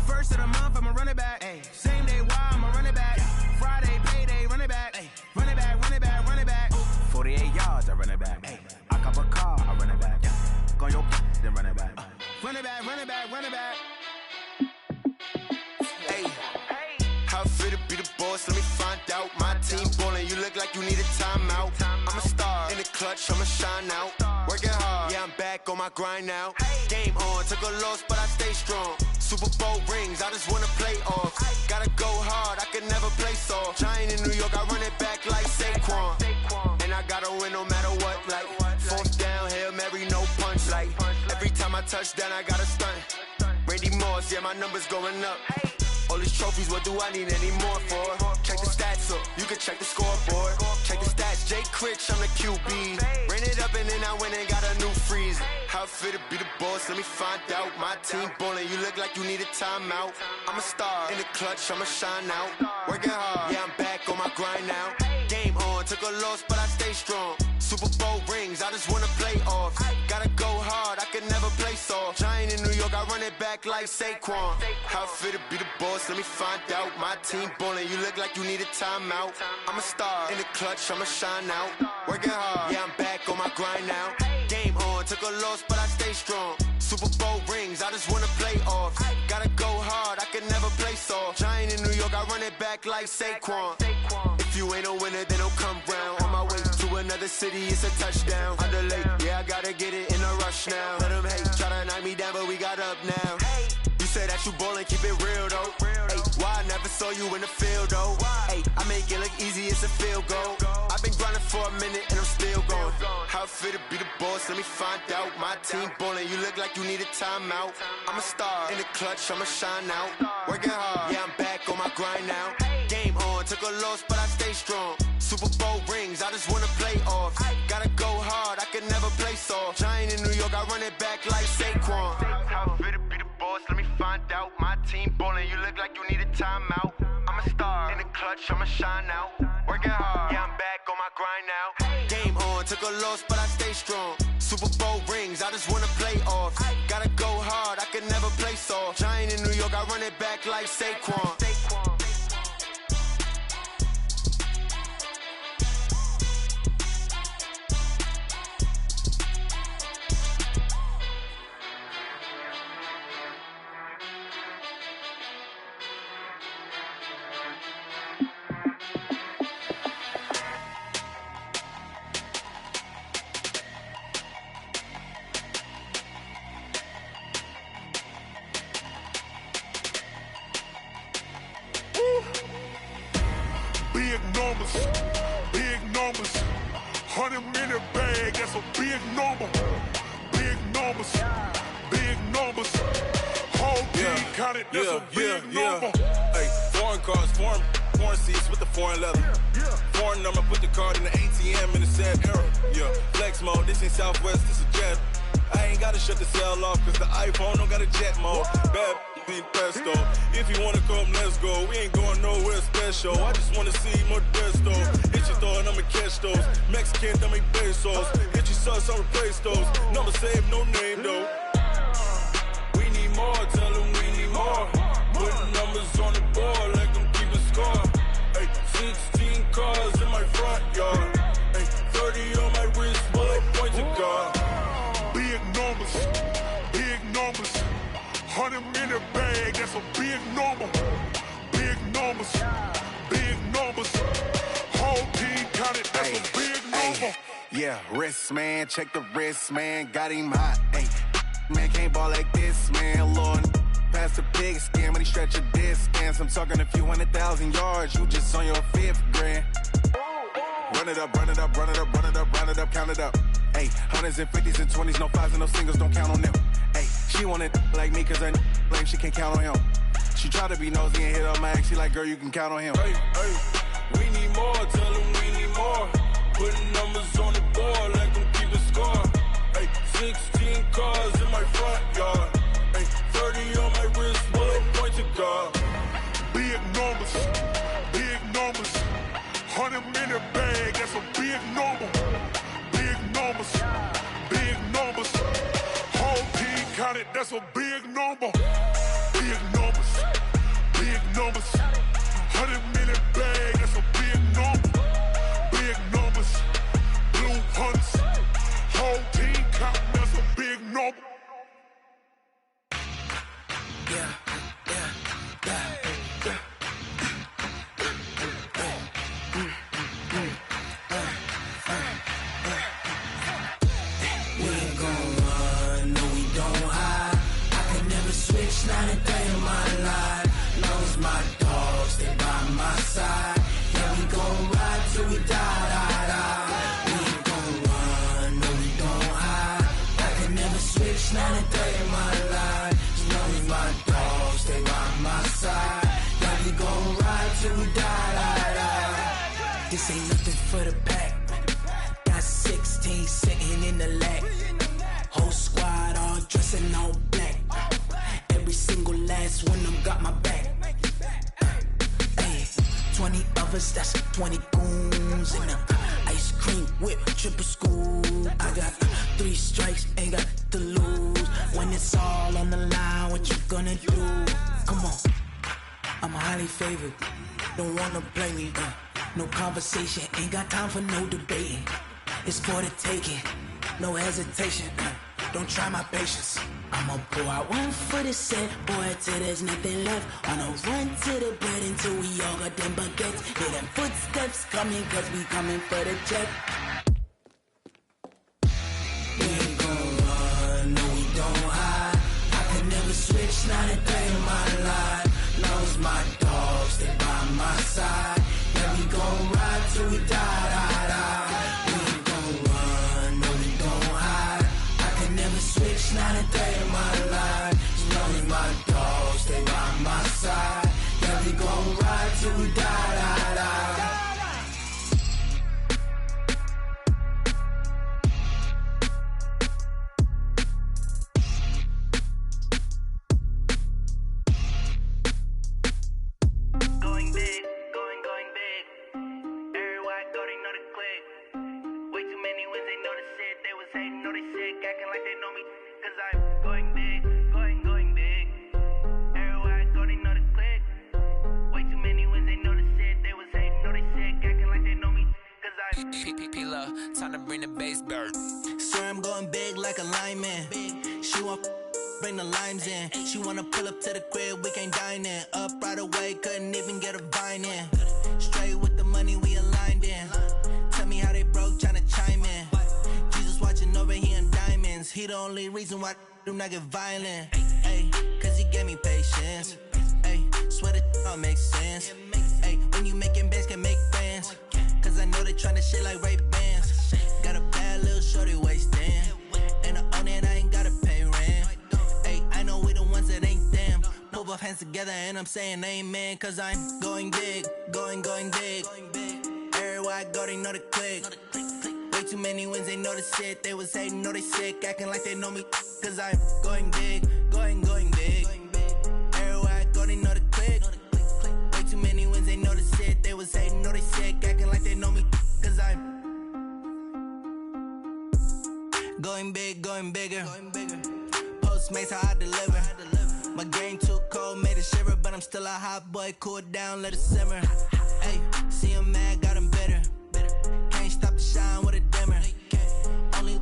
First of the month, I'ma run it back. Ay. Same day, why I'ma run it back. Yeah. Friday, payday, run it back. Ay. Run it back. 48 yards, I run it back. Ay. I cop a car, I run it back. Yeah. Go your then run it back. Run it back. How fit to be the boss, let me find out. My team ballin', you look like you need a timeout. I'm a star, in the clutch, I'ma shine out. Working hard, yeah, I'm back on my grind now. Game on, took a loss, but I stay strong. Super Bowl rings, I just wanna play off. Gotta go hard, I can never play soft. Giant in New York, I run it back like Saquon. And I gotta win no matter what, like fourth down, Hail Mary, no punch. Like every time I touch down, I gotta stunt. Randy Moss, yeah, my numbers going up. All these trophies, what do I need any more for? Check the stats up, you can check the scoreboard. Check the stats, Jay Critch, I'm the QB. Ran it up and then I went and got a new freeze. How it feel to be the boss, let me find out. My team ballin', you look like you need a timeout. I'm a star, in the clutch, I'ma shine out. Working hard, yeah, I'm back on my grind now. Game on, took a loss, but I stay strong. Super Bowl rings, I just wanna play off. Gotta go hard, I can never play soft. Giant in New York, I run it back like Saquon. How it feel to be the boss, let me find out. My team ballin', you look like you need a timeout. I'm a star, in the clutch, I'ma shine out. Working hard, yeah, I'm back on my grind now. Game on, took a loss, but I stay strong. Super Bowl rings, I just wanna play off. Gotta go hard, I can never play soft. Giant in New York, I run it back like Saquon. If you ain't a winner, then don't come round. On my way to another city, it's a touchdown. I delay, yeah, I gotta get it in a rush now. Let them hate, try to knock me down, but we got up now. You say that you ballin', keep it real though. Ay, why I never saw you in the field though? Ay, I make it look easy, it's a field goal. I've been grinding for a minute and I'm still going. How it feel to be the boss, let me find out. My team ballin', you look like you need a timeout. I'm a star, in the clutch, I'ma shine out. Working hard, yeah, I'm back on my grind now. Game on, took a loss, but I stay strong. Super Bowl rings, I just wanna play off. Gotta go hard, I can never play soft. Giant in New York, I run it back like Saquon. How it feel to be the boss, let me find out. My team ballin', you look like you need a timeout. I'm a star, in the clutch, I'ma shine out. Working hard, yeah, I'm back on my grind now. Game on, took a loss, but I stay strong. Super Bowl rings, I just wanna play off. Gotta go hard, I can never play soft. Giant in New York, I run it back like Saquon. Big numbers, 100-minute bag, that's a big number. Big numbers, whole team counted, that's a big number. Hey, foreign cars, foreign seats with the foreign leather. Foreign number, put the card in the ATM in the sad era. Yeah, flex mode, this ain't Southwest, this a jet. I ain't gotta shut the cell off, cause the iPhone don't got a jet mode. Bad being pesto. If you wanna come, let's go. We ain't going nowhere special. I just wanna see Modesto. Hit your thought, I'ma catch those. Mexican, I make pesos. Hit your sauce, I'll replace those. Number saved, no name though. We need more, tell them we need more. Putting numbers on the board like I'm keeping score. Hey, 16 cars in my front yard. Hey, 30 on my wrist, bullet point to God. Big numbers, 100-minute bag, that's a big number. Big numbers, whole team counted, that's a big number. Yeah, wrist man, check the wrist man, got him hot. Ay, man can't ball like this, man. Lord, past the pig skin when he stretch a distance. I'm talking a few 100,000 yards, you just on your 5th grand. Run it up, run it up, run it up, run it up, run it up, count it up. Ay, 100s and 50s and 20s, no 5s and no singles, don't count on them. Ay, she want it like me, cause her blame, she can't count on him. She try to be nosy and hit up my ex, she like, girl, you can count on him. Hey, we need more, tell them we need more. Putting numbers on the board like I'm keeping score. Hey, 16 cars in my front yard. Hey, 30 on my wrist, bullet point to God. Big numbers, 100-minute bag, that's a big number. Big numbers, whole team counted, that's a big number. Big numbers, 100-minute bag, that's a big number. Big numbers, blue hunts, whole team counting, that's a big number. Not a day in my life. Knows my dogs, they by my side. Yeah, we go Reppin' for the pack. Got 16 sitting in the lap. Whole squad all dressing all black. Every single last one of them got my back. 20 of us, that's 20 goons in a ice cream whip, triple scoop. I got 3 strikes, ain't got to lose. When it's all on the line, what you gonna do? Come on, I'm highly favored. Don't wanna play me, no conversation, ain't got time for no debating. It's for the taking, no hesitation. Don't try my patience. I'ma pull out one for the set, boy, till there's nothing left. On a run to the bread until we all got them baguettes. Hear them footsteps coming, cause we coming for the check. We ain't gon' run, no we don't hide. I can never switch, not a day in my life. Long as my dogs, they by my side. Yeah, we gon' ride till we die, die, die. We ain't gon' run, no we don't hide. I can never switch, not a day in my life. As long as my dogs, they by my side. Yeah, we gon' ride till we die, die, die. Going big, going big. Everywhere I go, they know the click. Way too many wins, they know the shit. They was hating, know they sick, acting like they know me. Cause I'm going big, going big. Everywhere I go, they know the click. Way too many wins, they know the shit. They was hating, know they sick, acting like they know me. Cause I'm P-P-P-Love, time to bring the bass bird. Swear I'm going big like a lineman. She want bring the limes in. She wanna pull up to the crib, we can't dine in. Up right away, couldn't even get a vine in. Straight with the money we aligned in. Tell me how they broke, tryna chime in. Jesus watching over here in diamonds. He the only reason why I do not get violent. Ay, cause he gave me patience. Ay, swear that all makes sense. Ay, when you making bands, can make friends. Cause I know they tryna shit like Ray-Bans. Got a bad little shorty wasting. And I own it, I ain't gotta pay rent. Ay, I know we the ones that ain't them. Pull both hands together and I'm saying amen. Cause I'm going big, going big. Everywhere I go, they know the click. Way too many wins, they know the shit. They was hating, know they sick, acting like they know me. Cause I'm going big, going big. Everywhere I go, they know the click. Way too many wins, they know the shit. They was hating, know they sick, acting like they know me. Cause I'm going big, going bigger. Postmates how I deliver. My game too cold, made it shiver, but I'm still a hot boy. Cool it down, let it simmer. Hey, see him mad, got him bitter. Can't stop the shine with a dimmer. Only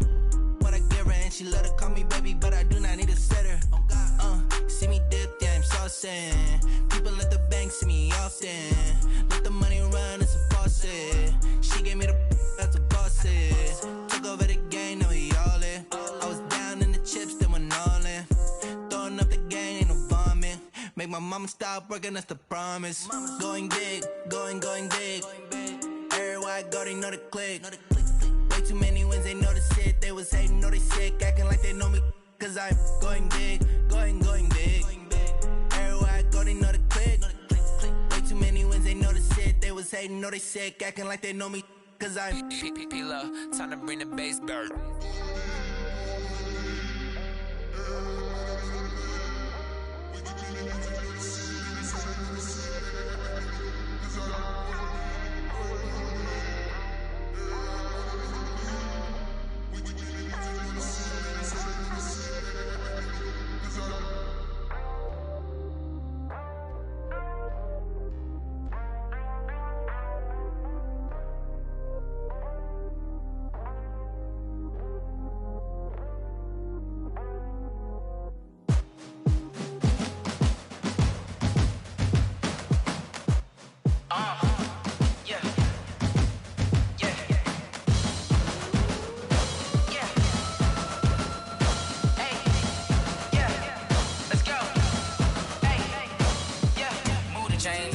what I give her, and she let her call me baby, but I do not need a sitter. See me dip, yeah, I'm saucing. People at the bank see me often. Let the money run, it's a faucet. She gave me the that's a faucet. Took over the game, now we all in. I was down in the chips, then went all in. Throwing up the gang, ain't no vomit. Make my mama stop working, that's the promise. Going big, going big. Everywhere I go, they know the click. Way too many wins, they know the shit. They was hating, know they sick, acting like they know me. Cause I'm going big, going big. Everywhere I go, they know the click. Way too many wins, they know the shit. They was hating, know they sick, acting like they know me. Cause I'm P-P-P-Love, time to bring the bass bird.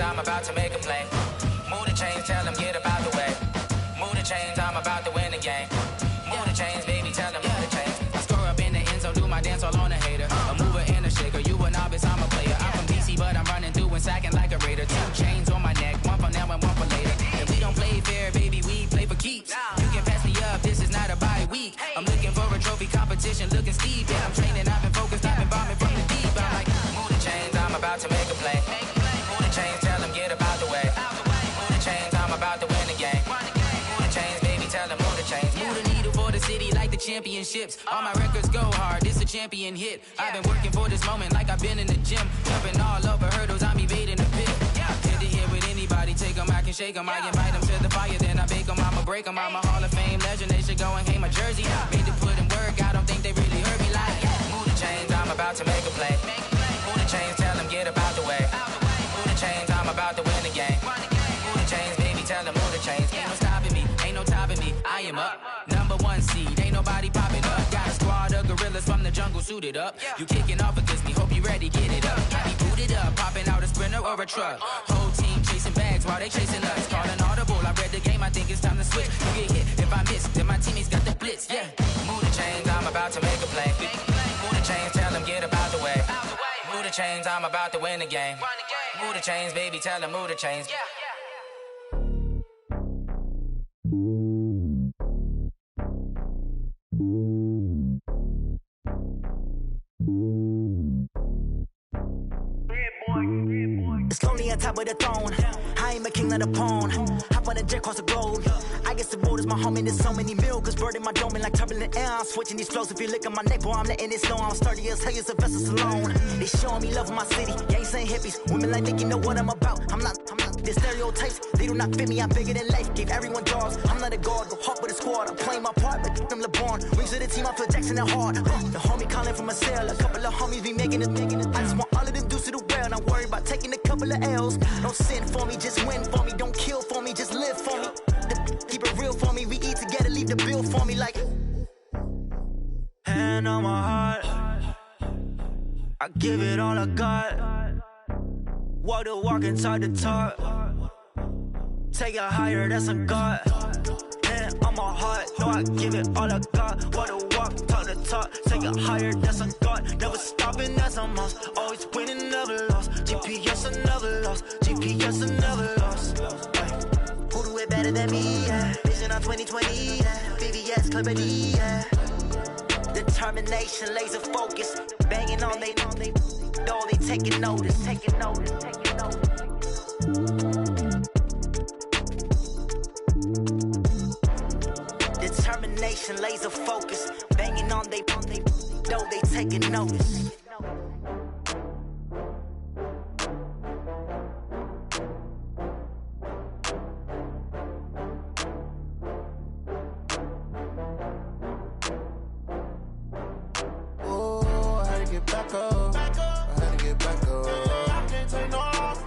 I'm about to make a play. Move the chains, tell them get about the way. Move the chains, I'm about to win the game. Move the chains, baby, tell them move the chains. I score up in the end zone, do my dance all on a hater. A mover and a shaker, you a novice, I'm a player. I'm from DC, but I'm running through and sacking like a raider. 2 chains on my neck, one for now and one for later. If we don't play fair, baby, we championships. All my records go hard, this a champion hit. I've been working for this moment like I've been in the gym. Jumping all over hurdles, I'm evading the pit. Head to head with anybody, take them, I can shake them. I invite them to the fire, then I bake them, I'ma break them. I'm a Hall of Fame legend, they should go and hang my jersey. Made to put in work, I don't think they really heard me like, move the chains, I'm about to make a play. Move the chains, tell them get up out the way. Move the chains, I'm about to win the game. Move the chains, baby, tell them move the chains. Ain't no stopping me, ain't no topping me. I am up, number one seed, ain't nobody popping up. Got a squad of gorillas from the jungle suited up. You kicking off against me, hope you ready, get it up. I be booted up, popping out a Sprinter or a truck. Whole team chasing bags while they chasing us. Calling audible, I read the game, I think it's time to switch. You get hit, if I miss, then my teammates got the blitz, yeah. Move the chains, I'm about to make a play. Move the chains, tell them get up out the way. Move the chains, I'm about to win the game. Move the chains, baby, tell them move the chains. It's lonely on top of the throne. I am a king of the pawn. Hop on a jet across the globe. I guess the road is my home and there's so many milk. Bird in my dome and like turbulent air. I'm switching these flows. If you look at my neck, boy, I'm letting it slow. I'm sturdy as hell as a vessel alone. They showing me love in my city. Gangs ain't hippies. Women like Nick, you know what I'm about. I'm not the stereotypes. They do not fit me. I'm bigger than life. Gave everyone jobs. I'm not a guard. Go hard with a squad. I'm playing my part, but them LeBron. Rings of the team, I feel Jackson and hard. The homie calling from a cell. A couple of homies be making it. I just want all of them dudes to do well. Not worry about taking a couple of L's. Don't sin for me, just win for me. Don't kill for me, just live for me. Keep it real for me. We eat together, leave the bill for me like. Hand on my heart, I give it all I got. Walk the walk and talk the talk. Take it higher, that's a God. Hand on my heart, no, I give it all I got. Walk the walk, talk the talk. Take it higher, that's a God. Never stopping, that's a must. Always winning, never lost. GPS, I never lost. GPS, I never lost. Who do it better than me? Yeah. Vision on 2020. Yeah. VVS, Clarity. Yeah. Determination, laser focus. Banging on they know they taking notice. Taking notice. Taking notice. Determination, laser focus. Banging on they know they taking notice. Get back up. I had to get back up. I can't take no off.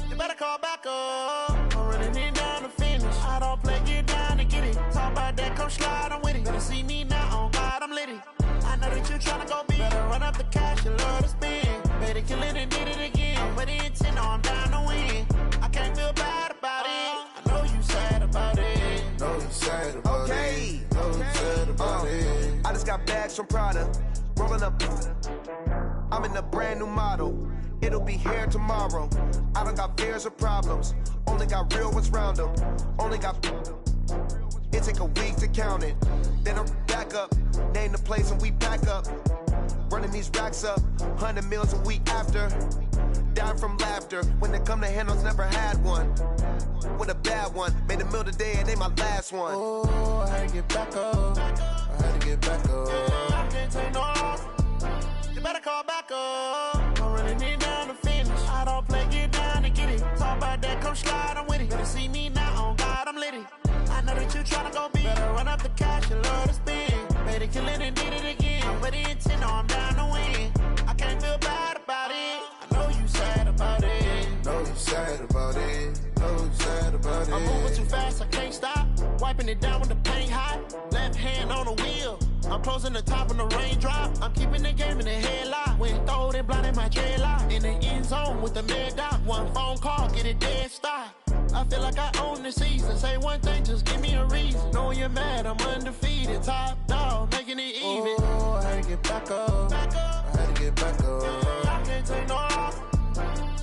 You better call back up. I'm running it down to finish. I don't play, get down and get it. Talk about that, come slide, I'm with it. Better see me now, on God, I'm litty. I know that you tryna go big. Better run up the cash, you love to spend. Better kill it and did it again. I'm with the intent, no, I'm down to win. I can't feel bad about it. I know you sad about it. Know you sad about it. Know you sad about it. I just got bags from Prada. Rolling up, I'm in a brand new model. It'll be here tomorrow. I don't got fears or problems. Only got real ones round them. Only got. It take a week to count it. Then I'm back up. Name the place and we pack up. Running these racks up. 100 meals a week after. Dying from laughter. When it come to handles, never had one. With a bad one. Made a meal today and they my last one. Oh, I had to get back up. I had to get back up. I can't take no off. You better call back up. I'm running it down to finish. I don't play, get down and get it. Talk about that, come slide, I'm with it. Better see me now, on God, I'm litty. I know that you tryna go big. Better run up the cash, you love to spend. Better kill it and did it again. I'm with the intent, no, I'm down to win. I can't feel bad about it. I know you sad about it. Know you sad about it. Know you sad about it. I'm moving too fast, I can't stop. Wiping it down with the paint hot. Left hand on the wheel. I'm closing the top of the raindrop. I'm keeping the game in the headlock. When throwed and blinded my dreadlock. In the end zone with the mad dot. One phone call, get it dead stop. I feel like I own the season. Say one thing, just give me a reason. Knowing you're mad, I'm undefeated. Top dog, making it even. Oh, I had to get back up. I had to get back up. I can't take no off.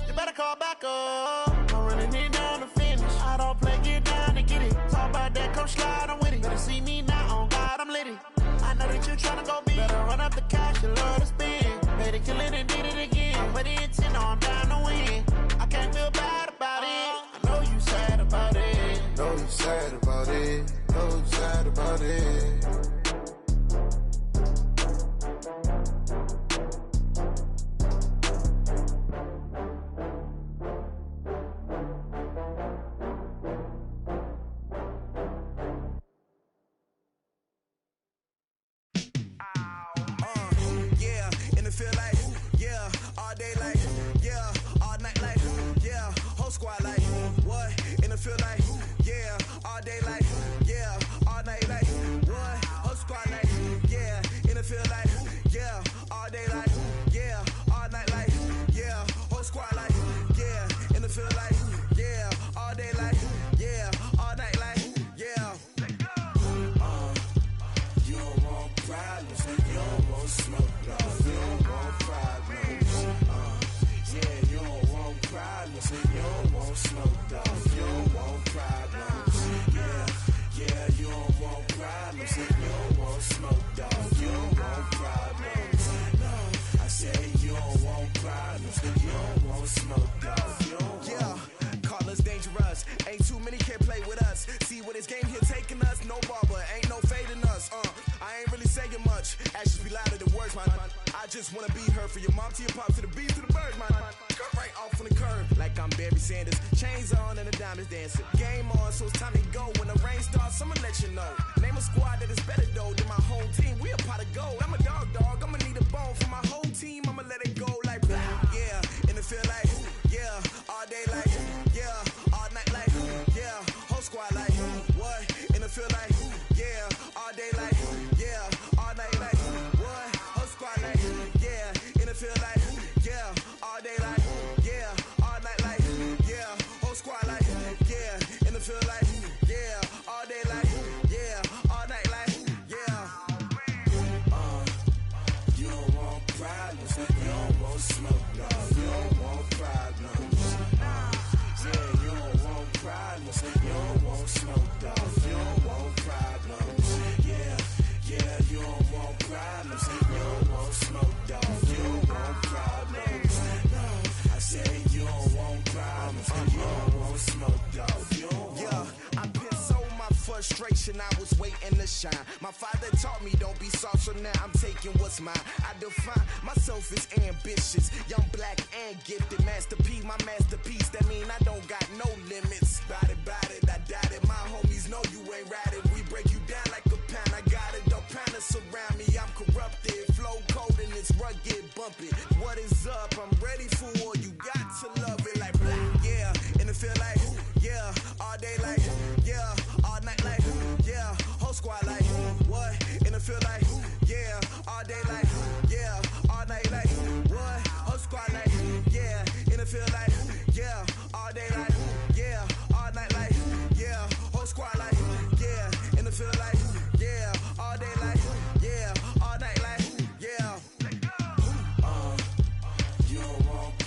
You better call back up. I'm running it down to finish. I don't play, get down and get it. Talk about that, come slide, I'm with it. Better see me now, on God, I'm litty. I know that you tryna go big. Better run up the cash, you love to spend. Better kill it and did it again. I'm with the intent, no, I'm down to win. I can't feel bad about it. I know you sad about it. Know you sad about it. Know you sad about it. Yeah, and it feel like, yeah, all day like, yeah, all night like, yeah, whole squad like, what? And it feel like, yeah, all day like, yeah, all night like, what? Whole squad like, yeah, and it feel like, yeah, all day like, yeah, all night like, yeah, whole squad like, yeah, and it feel like, yeah, all day like, yeah, all night like, yeah. You don't want problems, you don't want smoke, dog. You don't want problems. Yeah, you don't want problems, you don't want smoke, dog. You don't want problems. Yeah, you don't want problems, you don't want smoke, dog. You don't want problems. No, I say you don't want problems, you don't want smoke, dog. You don't Yeah, call us dangerous. Ain't too many can play with us. See what this game here taking us. No barber, ain't no fading us. I ain't really saying much. Actions be louder than words, man. I just wanna be heard for your mom to your pop to the beat to the birds, man. Cut right off on the curb like I'm Barry Sanders. Chains on and the diamonds dancing. Game on, so it's time to go. When the rain starts, I'ma let you know. Name a squad that is better though than my home team. We a pot of gold. I'm a dog. I'ma need a bone for my whole team. I'ma let it go like blah. Yeah, and it feel like, yeah, all day like, yeah, all night like, yeah, whole squad like, what? And it feel like, yeah, all day like, yeah, all night like, what? Whole squad like, yeah, and it feel like, yeah, all day like, yeah, all night like, yeah, whole squad like, yeah, and it feel like, yeah, all day like, yeah, all night like, yeah. You don't want problems, you don't want smoke, dog. You don't want problems. Yeah, you don't want problems, you don't want smoke, dog. You don't want problems. Yeah, you don't want problems, you don't want smoke, dog. You don't want problems. No, I say you don't want problems, you don't want smoke, dog. You don't want. Yeah, I piss on my frustration, I was waiting to shine. My father taught me don't be soft, so now I'm taking what's mine. I define myself as ambitious, young, black, and gifted. Master P, my masterpiece, that mean I don't got no limits. Bout it, I doubt it. My homies know you ain't ratted. We break you down like a pound, I got it. Don't panic surround me, I'm corrupted. Flow cold and it's rugged, bumpy. What is up? I'm ready for war, you got to love it like blah. Yeah, and it feel like, yeah, all day like, yeah, all night like, yeah, whole squad like, what? And it feel like, yeah, all day like, yeah, all night like, what? Whole squad like, yeah, and it feel like, yeah, all day like, yeah, all night like, yeah, whole squad like, yeah, and it feel like, yeah, all day like, yeah, all night like, yeah. You don't want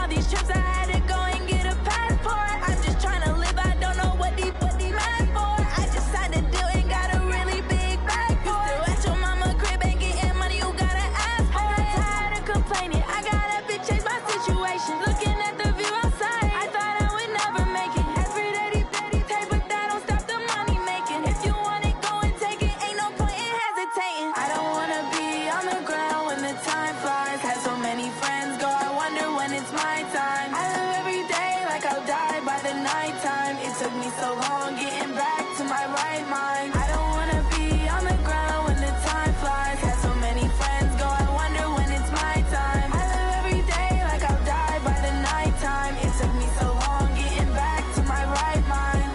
these trips, I had to go and get a passport. I'm just trying to live, I don't know what these mad for. I just signed a deal and got a really big bag for it. Still at your mama crib and getting money, you gotta ask for it. I'm tired of complaining, I got up and changed my situation. Looking at the view outside, I thought I would never make it. Every day they pay, but that don't stop the money making. If you want it, go and take it, ain't no point in hesitating. I don't wanna be on the ground when the time flies. Had so many friends go, I wonder when it's my time. I live every day like I'll die by the nighttime. It took me so long getting back to my right mind. I don't wanna be on the ground when the time flies. Had so many friends go, I wonder when it's my time. I live every day like I'll die by the nighttime. It took me so long getting back to my right mind.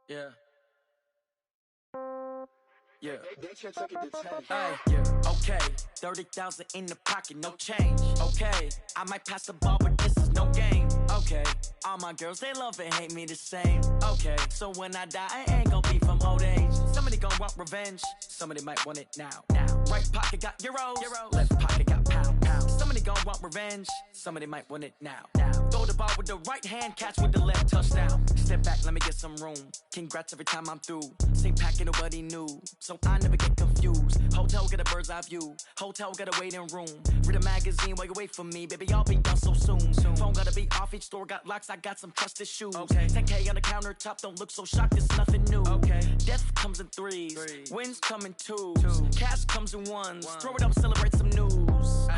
Yeah. Yeah. Hey, yeah. Okay. 30,000 in the pocket, no change. Okay. I might pass the ball, but this is no game. Okay. All my girls, they love and hate me the same. Okay. So when I die, I ain't gon' be from old age. Somebody gon' want revenge. Somebody might want it now. Right pocket got euros. Left pocket got pound. Somebody gon' want revenge. Somebody might want it now. Throw the ball with the right hand, catch with the left, touchdown. Step back, let me get some room. Congrats every time I'm through. Same packet, nobody knew, so I never get confused. Hotel got a bird's eye view. Hotel got a waiting room. Read a magazine while you wait for me, baby. I'll be done so soon. Phone gotta be off, each store got locks. I got some trusted shoes. 10K on the countertop, don't look so shocked. It's nothing new. Death comes in threes. Wins come in twos. Cash comes in ones. Throw it up, celebrate some news.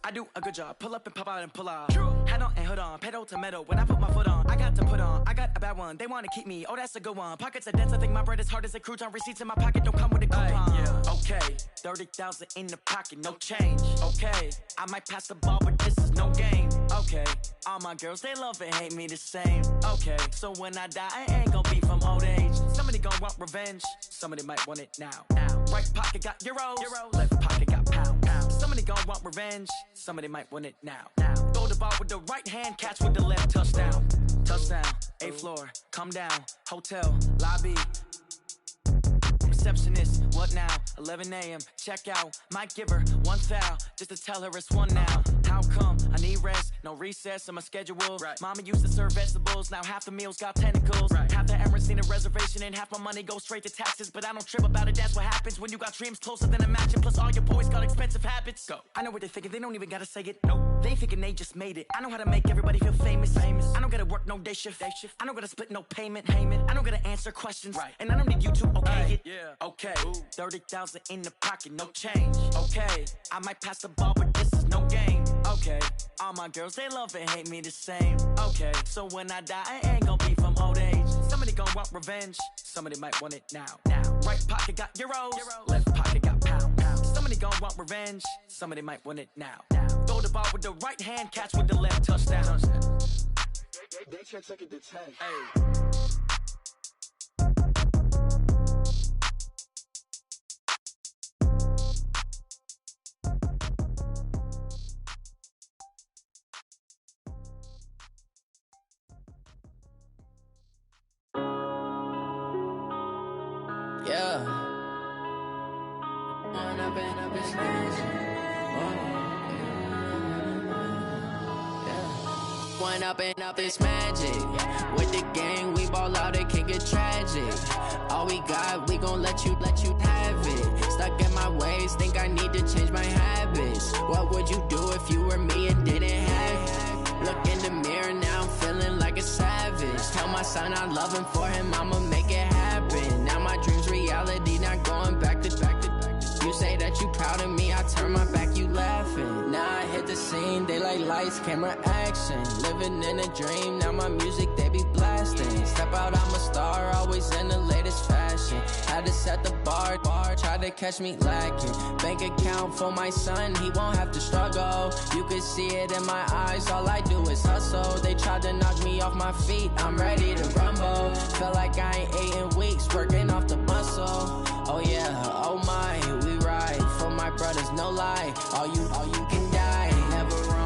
I do a good job. Pull up and pop out and pull out. Head on and hood on. Pedal to metal. When I put my foot on, I got to put on. I got a bad one. They want to keep me. Oh, that's a good one. Pockets are dense. I think my bread is hard as a crouton. Receipts in my pocket don't come with a coupon. Okay. 30,000 in the pocket. No change. Okay. I might pass the ball, but this is no game. Okay. All my girls, they love and hate me the same. Okay. So when I die, I ain't gon' be from old age. Somebody gon' want revenge. Somebody might want it now. Right pocket got euros. Left pocket got pound. Somebody gon' want revenge. Somebody might want it now. Throw the ball with the right hand, catch with the left, touchdown. Touchdown, 8th floor, come down, hotel, lobby. Receptionist, what now? 11 a.m., check out. Might give her one foul, just to tell her it's one now. How come? I need rest, no recess in my schedule. Mama used to serve vegetables, now half the meals got tentacles. Half the Emirates need a reservation and half my money goes straight to taxes. But I don't trip about it, that's what happens when you got dreams closer than a match. And plus all your boys got expensive habits. Go. I know what they're thinking, they don't even gotta say it. Nope. They thinking they just made it. I know how to make everybody feel famous. I don't gotta work no day shift. I don't gotta split no payment. I don't gotta answer questions. And I don't need you to okay it. Okay. 30,000 in the pocket, no change. Okay. I might pass the ball, but this is no game. Okay. All my girls, they love and hate me the same. Okay. So when I die, I ain't gon' be from old age. Somebody gon' want revenge. Somebody might want it now. Right pocket got euros. Left pocket got pound. Somebody gon' want revenge. Somebody might want it now. Throw the ball with the right hand, catch with the left, touchdown. They check it to 10. Yeah. One up and up, it's magic. With the gang, we ball out, it can get tragic. All we got, we gon' let you have it. Stuck in my ways, think I need to change my habits. What would you do if you were me and didn't have it? Look in the mirror, now I'm feeling like a savage. Tell my son I love him, for him I'ma make it happen. Now my dream's reality, not going back to. You say that you proud of me, I turn my back, you laughing. Now I hit the scene, they like lights, camera, action. Living in a dream, now my music, they be blasting. Step out, I'm a star, always in the latest fashion. Had to set the bar, try to catch me lacking. Bank account for my son, he won't have to struggle. You could see it in my eyes, all I do is hustle. They tried to knock me off my feet, I'm ready to rumble. Feel like I ain't ate in weeks, working off the muscle. Oh yeah, oh my, we ride for my brothers, no lie. All you can die, never run.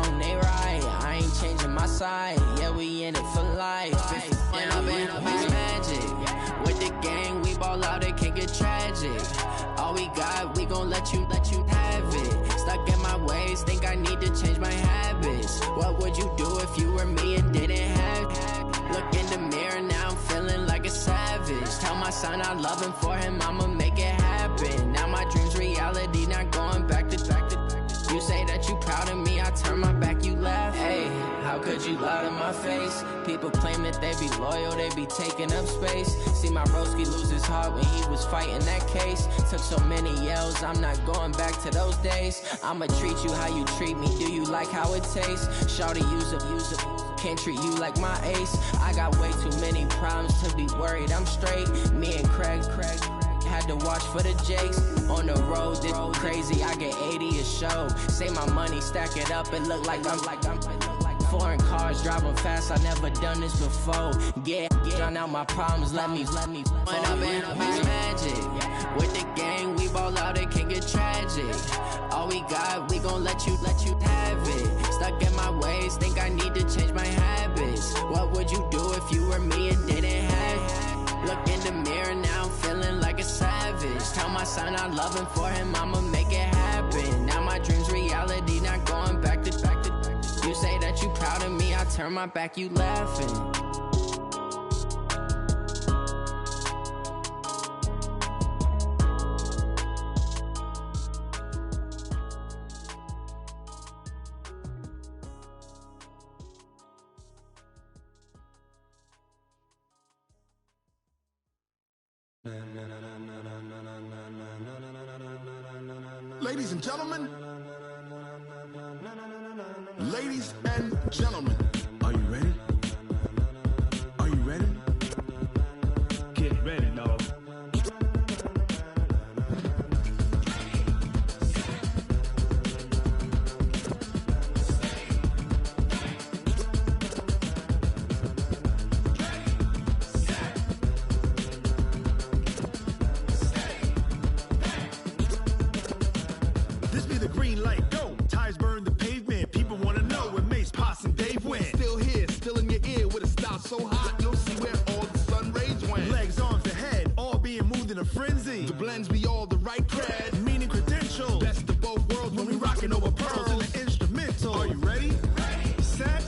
side. Yeah, we in it for life. If you up in it's magic. With the gang, we ball out, it can get tragic. All we got, we gon' let you have it. Stuck in my ways, think I need to change my habits. What would you do if you were me and didn't have it? Look in the mirror, now I'm feeling like a savage. Tell my son I love him, for him I'ma make it happen. Now my dream's reality, not going back to. You say that you proud of me, I turn my back, you laugh. Hey, how could you lie to my face? People claim that they be loyal, they be taking up space. See my broski lose his heart when he was fighting that case. Took so many yells, I'm not going back to those days. I'ma treat you how you treat me, do you like how it tastes? Shawty, use it. Can't treat you like my ace. I got way too many problems to be worried, I'm straight. Me and Craig had to watch for the Jakes. On the road, this crazy, I get 80 a show. Say my money, stack it up, it look like I'm foreign cars, driving fast, I never done this before. Get drown out my problems, let me Went up in it's magic. With the gang, we ball out, it can get tragic. All we got, we gon' let you have it. Stuck in my ways, think I need to change my habits. What would you do if you were me and didn't have it? Look in the mirror, now I'm feeling like a savage. Tell my son I love him, for him I'ma make it happen. Now my dream's reality, not going back to. You say that you proud of me, I turn my back, you laughing. Ladies and gentlemen, ladies and gentlemen, are you ready? Are you ready? Get ready, dog. This be the green light, go. Tires burn the pavement. People wanna know where Mace, Potts, and Dave went. Still here, still in your ear with a style so hot, you'll see where all the sun rays went. Legs, arms, and head, all being moved in a frenzy. The blends be all the right cred, meaning credentials. Best of both worlds when we rockin' over pearls in the instrumental. Are you ready? Ready. Set.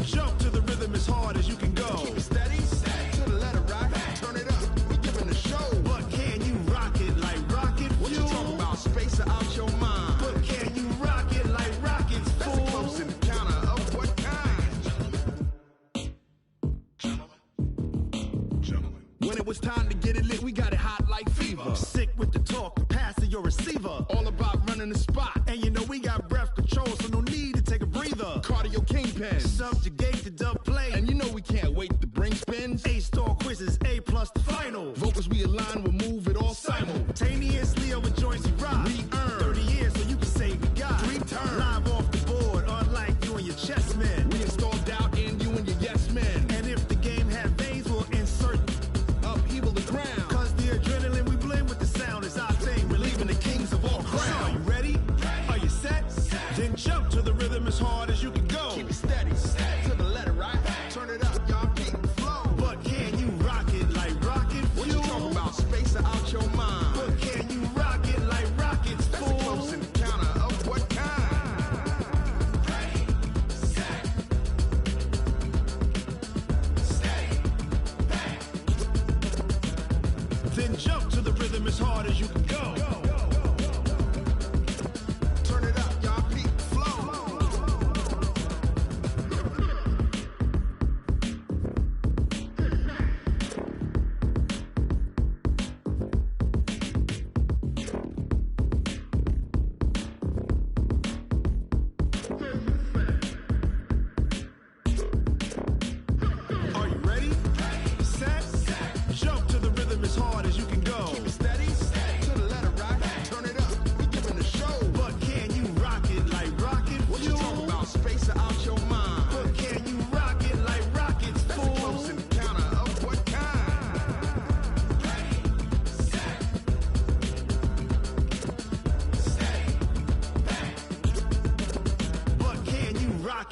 Jump to the rhythm as hard as you can go. Keep it steady. To the letter right. Turn it up. We giving the show. But can you rock it like rocket fuel? What you talking about? Space out your mind. But can you rock it like rockets, fool? That's a close encounter of what kind? Gentlemen. When it was time to get it lit, we got it hot like fever. Sick with the talk, the pass to your receiver. All about running the spot. And you know we got breath control, so no need to take a breather. Cardio kingpin, subjugate the dub play. And you know we can't wait to bring spins. A-star quizzes, A+ the final. Vocals we align, we'll move it all simultaneously over joints we rock. We earn 30 years so you can say we got 3 turns. Live off the board, unlike you and your chess men. We install doubt in you and your yes men. And if the game had veins, we'll insert upheaval the ground. Cause the adrenaline we blend with the sound is our thing, relieving the kings of all crowns. So are you ready? Are you set? Then jump to the rhythm as hard as you can go. Keep it steady, to the letter right. Turn it up, y'all keep the flow. But can you rock it like rocket fuel? What you talking about? Space out your mind. But can you rock it like rockets, fool? That's a close encounter of what kind? Ready, set, steady, back. Then jump to the rhythm as hard as you can go. Turn it up, y'all keep the flow.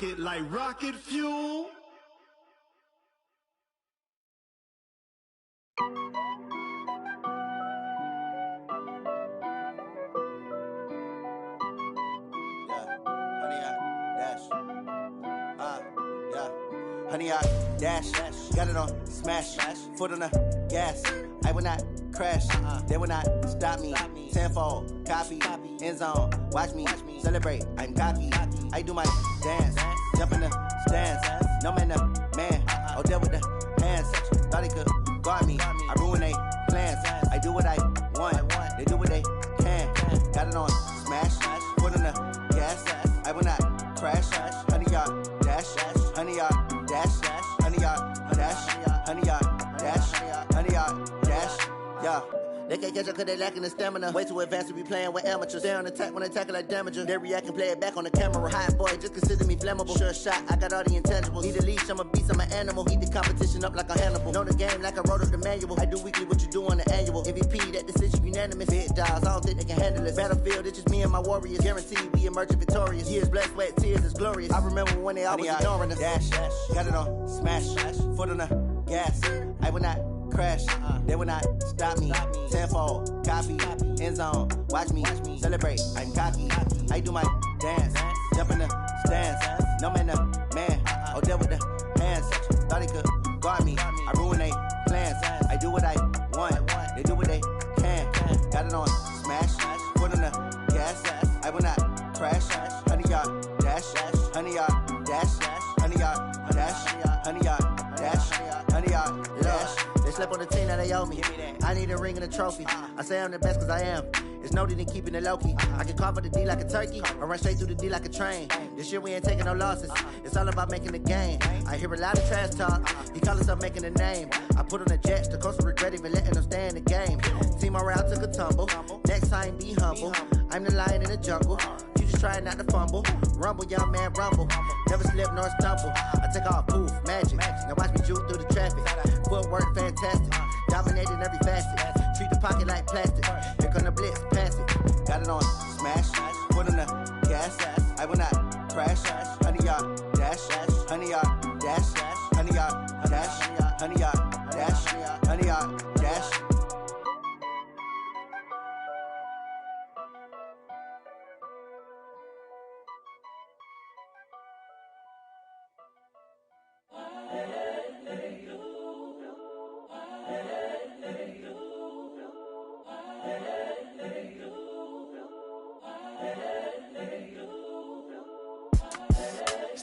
it like rocket fuel. Honey, I dash, got it on smash, foot on the gas. I will not crash, they will not stop me. Tenfold, copy, end zone, watch me celebrate. I'm cocky, I do my dance, jump in the stands. No man, the man, oh, there with the hands. Thought he could guard me, I ruin they plans. I do what I want, they do what they can. Got it on smash, foot on the gas. I will not crash, honey, y'all dash, honey, y'all dash, honey, y'all dash, honey, y'all dash, honey, y'all dash, yeah. They can't catch up cause they lacking the stamina. Way too advanced to be playing with amateurs. Stay on attack when they tackle like damager. They react and play it back on the camera. Hot boy, just consider me flammable. Sure shot, I got all the intangibles. Need a leash, I'm a beast, I'm an animal. Eat the competition up like a Hannibal. Know the game like I wrote up the manual. I do weekly what you do on the annual. MVP, that decision unanimous. Big dials, I don't think they can handle it. Battlefield, it's just me and my warriors. Guaranteed we emerging victorious. Years, blood, sweat, tears, is glorious. I remember when they always ignoring us. Dash, got it on smash, foot on the gas. I will not crash, they will not stop me. Tenfold, copy, end zone, watch me celebrate. I'm cocky, I do my dance, jump in the stands. No man, the man, oh, there with the hands. Thought he could guard me, I ruin they plans. I do what I want, they do what they can. Got it on smash, foot on the gas. I will not crash, honey, y'all dash, honey, y'all dash, honey, y'all dash, honey, y'all dash, honey, y'all dash. They slept on the team that they owe me. I need a ring and a trophy. I say I'm the best cause I am. It's no need in keeping it low-key. I can carve up the D like a turkey or run straight through the D like a train. This year we ain't taking no losses. It's all about making the game. I hear a lot of trash talk. He call himself making a name. I put on the jets. The coach will regret even letting them stay in the game. Team morale took a tumble. Next time be humble. I'm the lion in the jungle. You just trying not to fumble. Rumble, young man, rumble. Never slip nor stumble. I take off, poof, magic. Now watch me juke through the traffic. Footwork fantastic. Dominating every facet. Treat the pocket like plastic. Here come the blitz, pass it. Got it on smash, foot on the gas. I will not crash. Honey, y'all dash, honey, y'all dash, honey, y'all dash, honey, y'all dash, honey, y'all dash.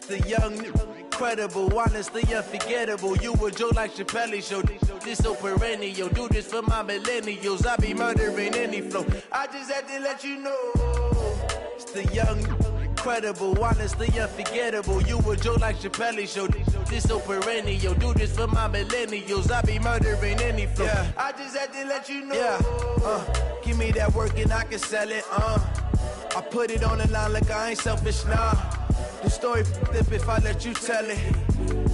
The young, incredible, honestly unforgettable. You a Joe like Chappelle show. This so perennial. Do this for my millennials. I be murdering any flow. I just had to let you know. It's the young, incredible, honestly unforgettable. You a Joe like Chappelle show. This so perennial. Do this for my millennials. I be murdering any flow. Yeah. I just had to let you know. Yeah. Give me that work and I can sell it. I put it on the line like I ain't selfish, nah. The story flip if I let you tell it.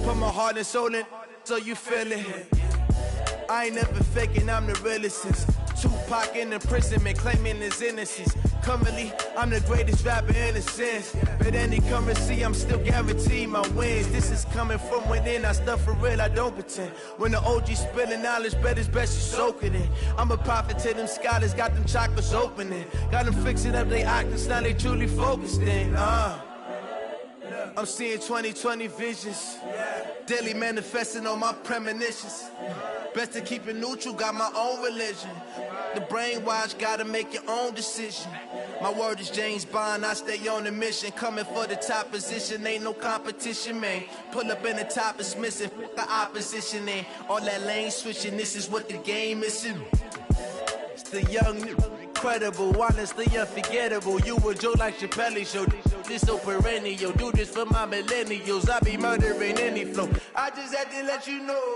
Put my heart and soul in so you feel it. I ain't never faking, I'm the realest since Tupac in imprisonment, claiming his innocence. Currently, I'm the greatest rapper in a sense. But any currency, I'm still guaranteed my wins. This is coming from within, I stuff for real, I don't pretend. When the OG spilling knowledge, bet it's best you soak it in. I'm a prophet to them scholars, got them chakras opening. Got them fixing up they octaves, now they truly focused in. I'm seeing 2020 visions. Daily manifesting on my premonitions. Best to keep it neutral, got my own religion. The brainwash, gotta make your own decision. My word is James Bond, I stay on the mission. Coming for the top position, ain't no competition, man. Pull up in the top, it's missing, the opposition ain't. All that lane switching, this is what the game missing. It's the young, incredible, honestly unforgettable. You a Joe like Chappelle show. This so perennial. Do this for my millennials. I be murdering any flow. I just had to let you know.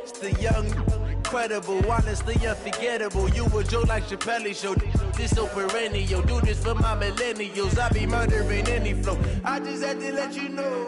It's the young, incredible, honestly unforgettable. You a Joe like Chappelle show. This so perennial. Do this for my millennials. I be murdering any flow. I just had to let you know.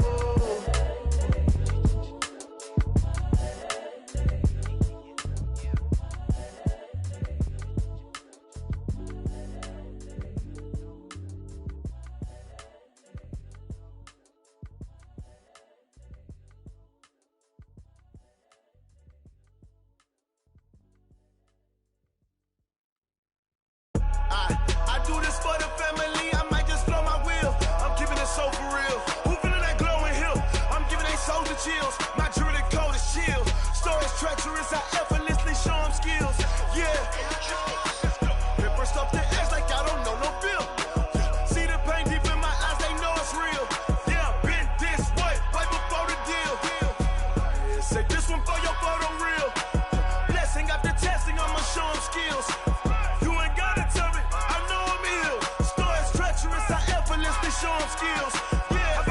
effortlessly show them skills. Yeah,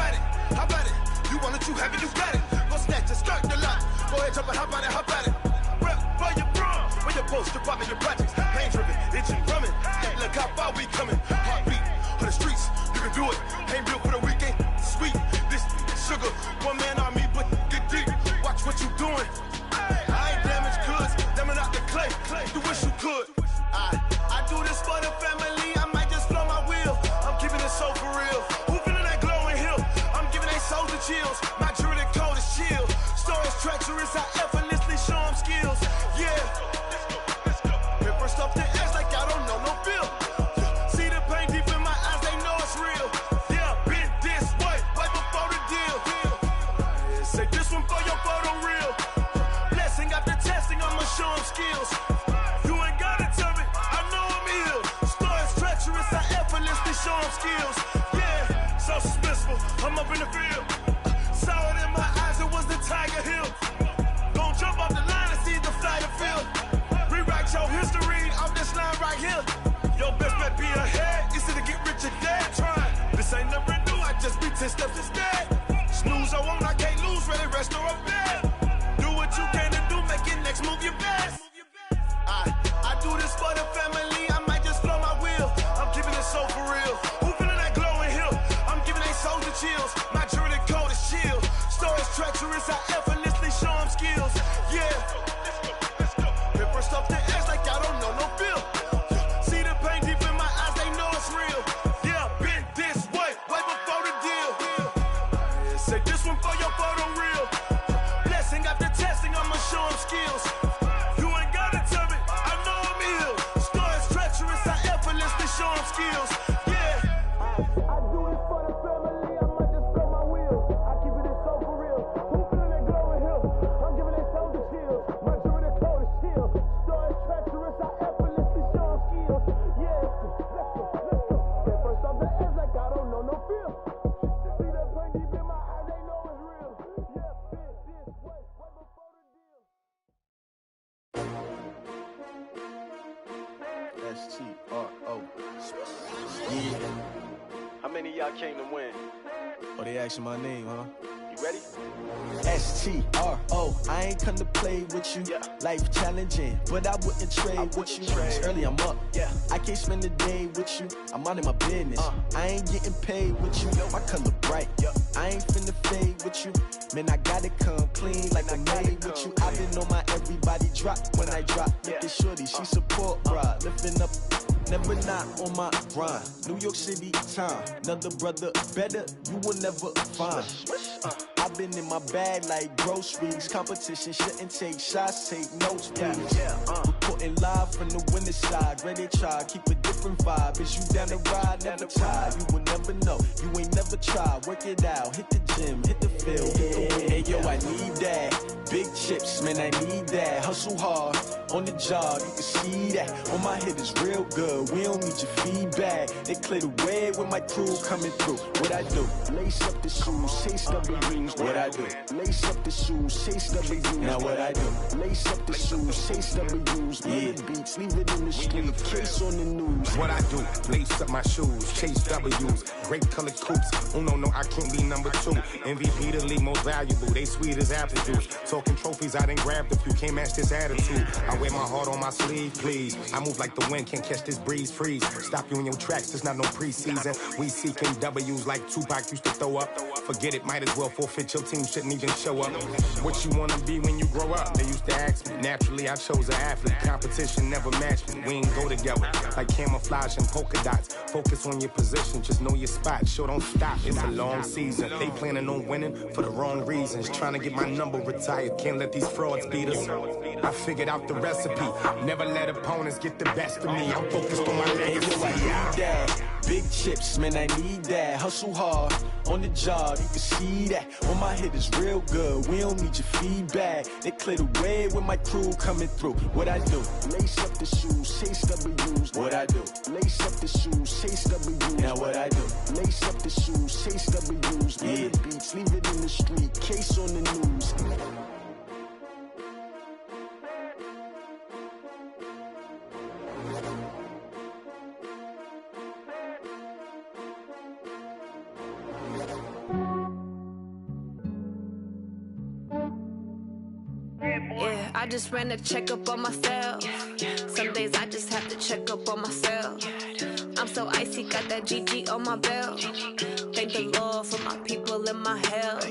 how about it? You want it, you have it, you got it. Go snatch it, skirt the lot. Go ahead, jump it, hop on it, hop at it. Rep for your bro, for your poster, popping your projects. Pain driven, itching, drumming. Look how far we coming. Heartbeat on the streets, you can do it. Ain't built for the weekend, sweet. This sugar, one man army, but get deep. Watch what you doing. I ain't damaged goods, damn out the clay. You wish you could. I do this for the family. I might just blow my wheel. I'm keeping it so for real. Who feeling that glowing hill? I'm giving they souls the chills. My jewelry code is chill. Stories treacherous, I effortlessly show them skills. Yeah. Hit first off the edge like I don't know no feel. See the pain deep in my eyes, they know it's real. Yeah, been this way, way before the deal. Say this one for your photo real. Blessing after testing, I'ma show them skills. You ain't gotta tell me, I know I'm ill. Stories treacherous, I effortlessly show them skills. Yeah, so suspenseful, I'm up in the field. Saw it in my eyes, it was the Tiger Hill. Gon' jump off the line and see the flight of field. Rewrite your history off this line right here. Your best bet be ahead, easy to get rich or dead. Trying, this ain't never new, I just be 10 steps instead. Snooze I won't, I can't lose, ready, rest or up bed. Do what you can to do, make your next move your best. I do this for the family, I might just blow my wheel. I'm keeping it so for real. Who feeling that glowing hill? I'm giving they souls the chills. My jewelry code is chill. Stories treacherous, I effortlessly show them skills. Yeah. Hit first off the edge like I don't know no feel. See the pain deep in my eyes, they know it's real. Yeah, been this way, way before the deal. Say this one for your photo real. Blessing after testing, I'ma show them skills. You ain't gotta tell me, I know I'm ill. Stories treacherous, I effortlessly show them skills. Yeah. I do this for the family, I might just blow my wheel. I keep it so for real. Who feeling that glowing hill? I'm giving they souls the chills. My jewelry code is chill. Stories treacherous, I effortlessly show them skills. Yeah, let's go. Get first off the edge like I don't know no feel. See that pain deep in my eyes, they know it's real. Yeah, been this way, way before the deal. STRO. Yeah. How many of y'all came to win? Oh, they asking my name, huh? You ready? STRO. I ain't come to play with you. Yeah. Life challenging, but I wouldn't trade with you. It's early, I'm up. Yeah. I can't spend the day with you. I'm minding my business. I ain't getting paid with you. My color bright. I ain't finna fade with you. Man, I gotta come clean like I'm made with you. I've been on my everybody drop when I drop. Look at shorty, she support, bruh. Lifting up. Never not on my grind. New York City time. Another brother better, you will never find. I've been in my bag like groceries. Competition shouldn't take shots, take notes, please. Reporting live from the winning side. Ready to try, keep a different vibe. Is you down the ride, never tired. You will never know, you ain't never tried. Work it out, hit the gym, hit the field, hit the wind. Hey yo, I need that. Big chips, man, I need that. Hustle hard, on the job, you can see that. On my head is real good, we don't need your feedback. They clear the way with my crew coming through. What I do? Lace up the shoes, chase W's. What I do? Lace up the shoes, chase W's. Now what I do? Lace up the shoes, chase W's. Yeah. Beats, leave it in the street, case on the news. What I do? Lace up my shoes, chase W's. Great colored coops. Oh no, I can't be number 2. MVP the league most valuable. They sweet as apple juice. Talking trophies, I done grabbed a few. Can't match this attitude. I wear my heart on my sleeve, please. I move like the wind, can't catch this breeze. Freeze. Stop you in your tracks. There's not no preseason. We seeking W's like Tupac used to throw up. Forget it, might as well forfeit. Your team shouldn't even show up. What you wanna be when you grow up? They used to ask me. Naturally, I chose an athlete. Competition never matched me. We ain't go together like camouflage and polka dots. Focus on your position, just know your spot. Sure, don't stop. It's a long season. They planning on winning for the wrong reasons. Trying to get my number retired. Can't let these frauds beat us. I figured out the recipe. Never let opponents get the best of me. I'm focused on my legacy. I need that. Big chips, man, I need that. Hustle hard, on the job, you can see that. On my head is real good, we don't need your feedback. They clear the way with my crew coming through. What I do? Lace up the shoes, chase W's. What I do? Lace up the shoes, chase W's. Now what I do? Lace up the shoes, chase W's. Yeah. Beats, leave it in the street, case on the news. Yeah, I just ran a checkup on myself. Some days I just have to check up on myself. I'm so icy, got that GG on my belt. Thank the Lord for my people in my health.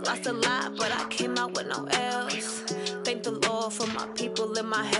Lost a lot, but I came out with no else. Thank the Lord for my people in my health.